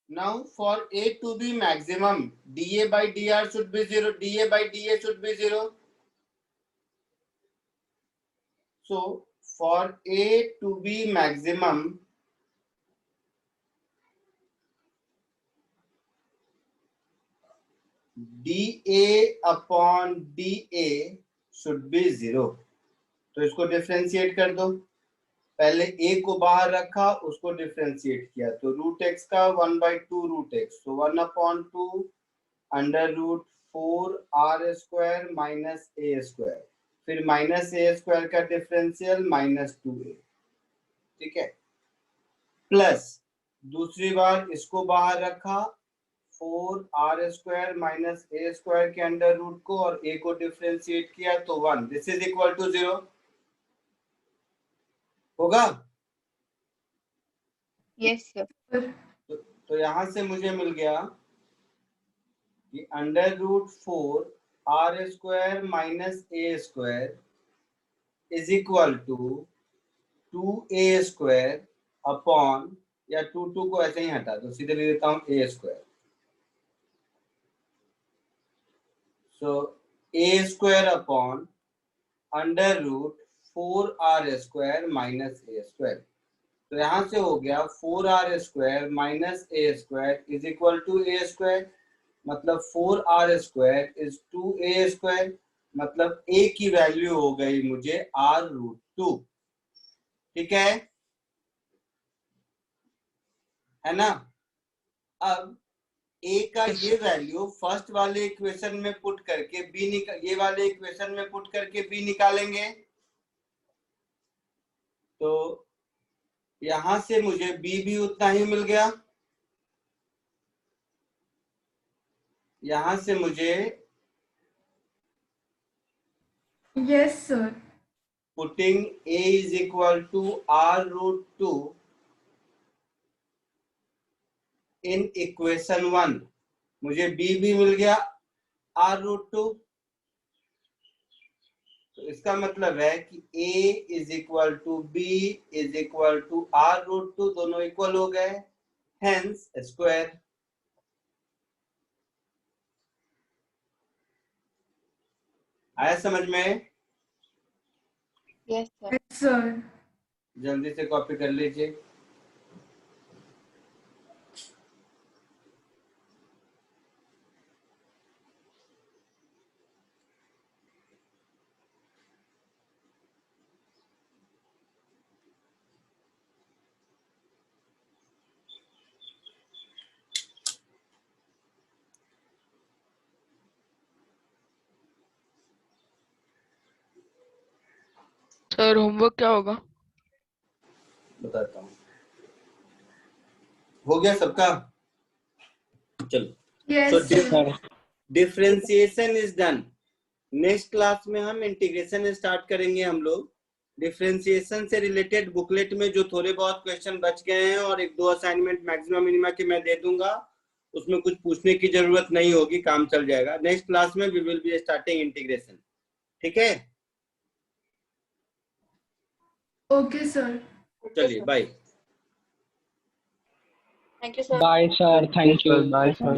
Now for a to be maximum, dA by dr should be 0, dA by dA should be 0. So for a to be maximum, dA upon dA should be 0. तो इसको डिफरेंशिएट कर दो। पहले a को बाहर रखा, उसको डिफरेंशिएट किया, तो रूट एक्स का 1/2 रूट एक्स, तो 1/2 under root 4r square minus a square, फिर माइनस a स्क्वायर का डिफरेंशियल -2a, ठीक है? प्लस दूसरी बार इसको बाहर रखा, 4r square minus a square के अंडर रूट को और a को डिफरेंशिएट किया तो 1, दिस इज इक्वल टू 0 होगा। Yes sir. तो यहां से मुझे मिल गया कि under root 4r square minus a square is equal to 2a square upon, या 2 को ऐसे ही हटा दो, सीधे ले लेता हूं a square. So a square upon under root 4r square minus a square. तो यहां से हो गया 4r square minus a square is equal to a square, मतलब 4r square is 2a square, मतलब a की वैल्यू हो गई मुझे r√2, ठीक है ना? अब a का ये वैल्यू फर्स्ट वाले इक्वेशन में पुट करके b ये वाले इक्वेशन में पुट करके b निकालेंगे, तो यहां से मुझे b भी उतना ही मिल गया, यहां से मुझे Yes, sir. putting a is equal to r root 2 in equation 1, मुझे b भी मिल गया r root 2। तो इसका मतलब है कि a is equal to b is equal to r root 2, दोनों इक्वल हो गए, हेंस स्क्वायर। आया समझ में? Yes, sir. Yes, sir. जल्दी से कॉपी कर लीजिए। सर होमवर्क क्या होगा? बताता हूँ। हो गया सबका? चलो। Yes, So sir. Differentiation is done. Next class में हम इंटीग्रेशन स्टार्ट करेंगे हम लोग। डिफरेंशिएशन से रिलेटेड बुकलेट में जो थोड़े बहुत क्वेश्चन बच गए हैं और एक दो असाइनमेंट मैक्सिमम मिनिमा के मैं दे दूंगा, उसमें कुछ पूछने की जरूरत नहीं होगी, काम चल जाएगा। नेक्स्ट क्लास में we will be starting integration. ठीक है? Okay, sir. चलिए bye. Thank you, sir. Bye, sir. Thank you. Bye, sir.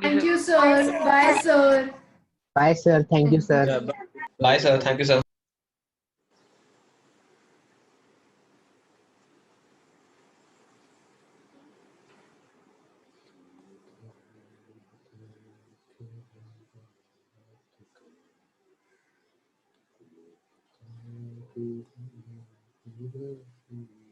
Thank you, sir. Bye, sir. Bye, sir. Thank you, sir. Bye, sir. Thank you, sir. Thank you.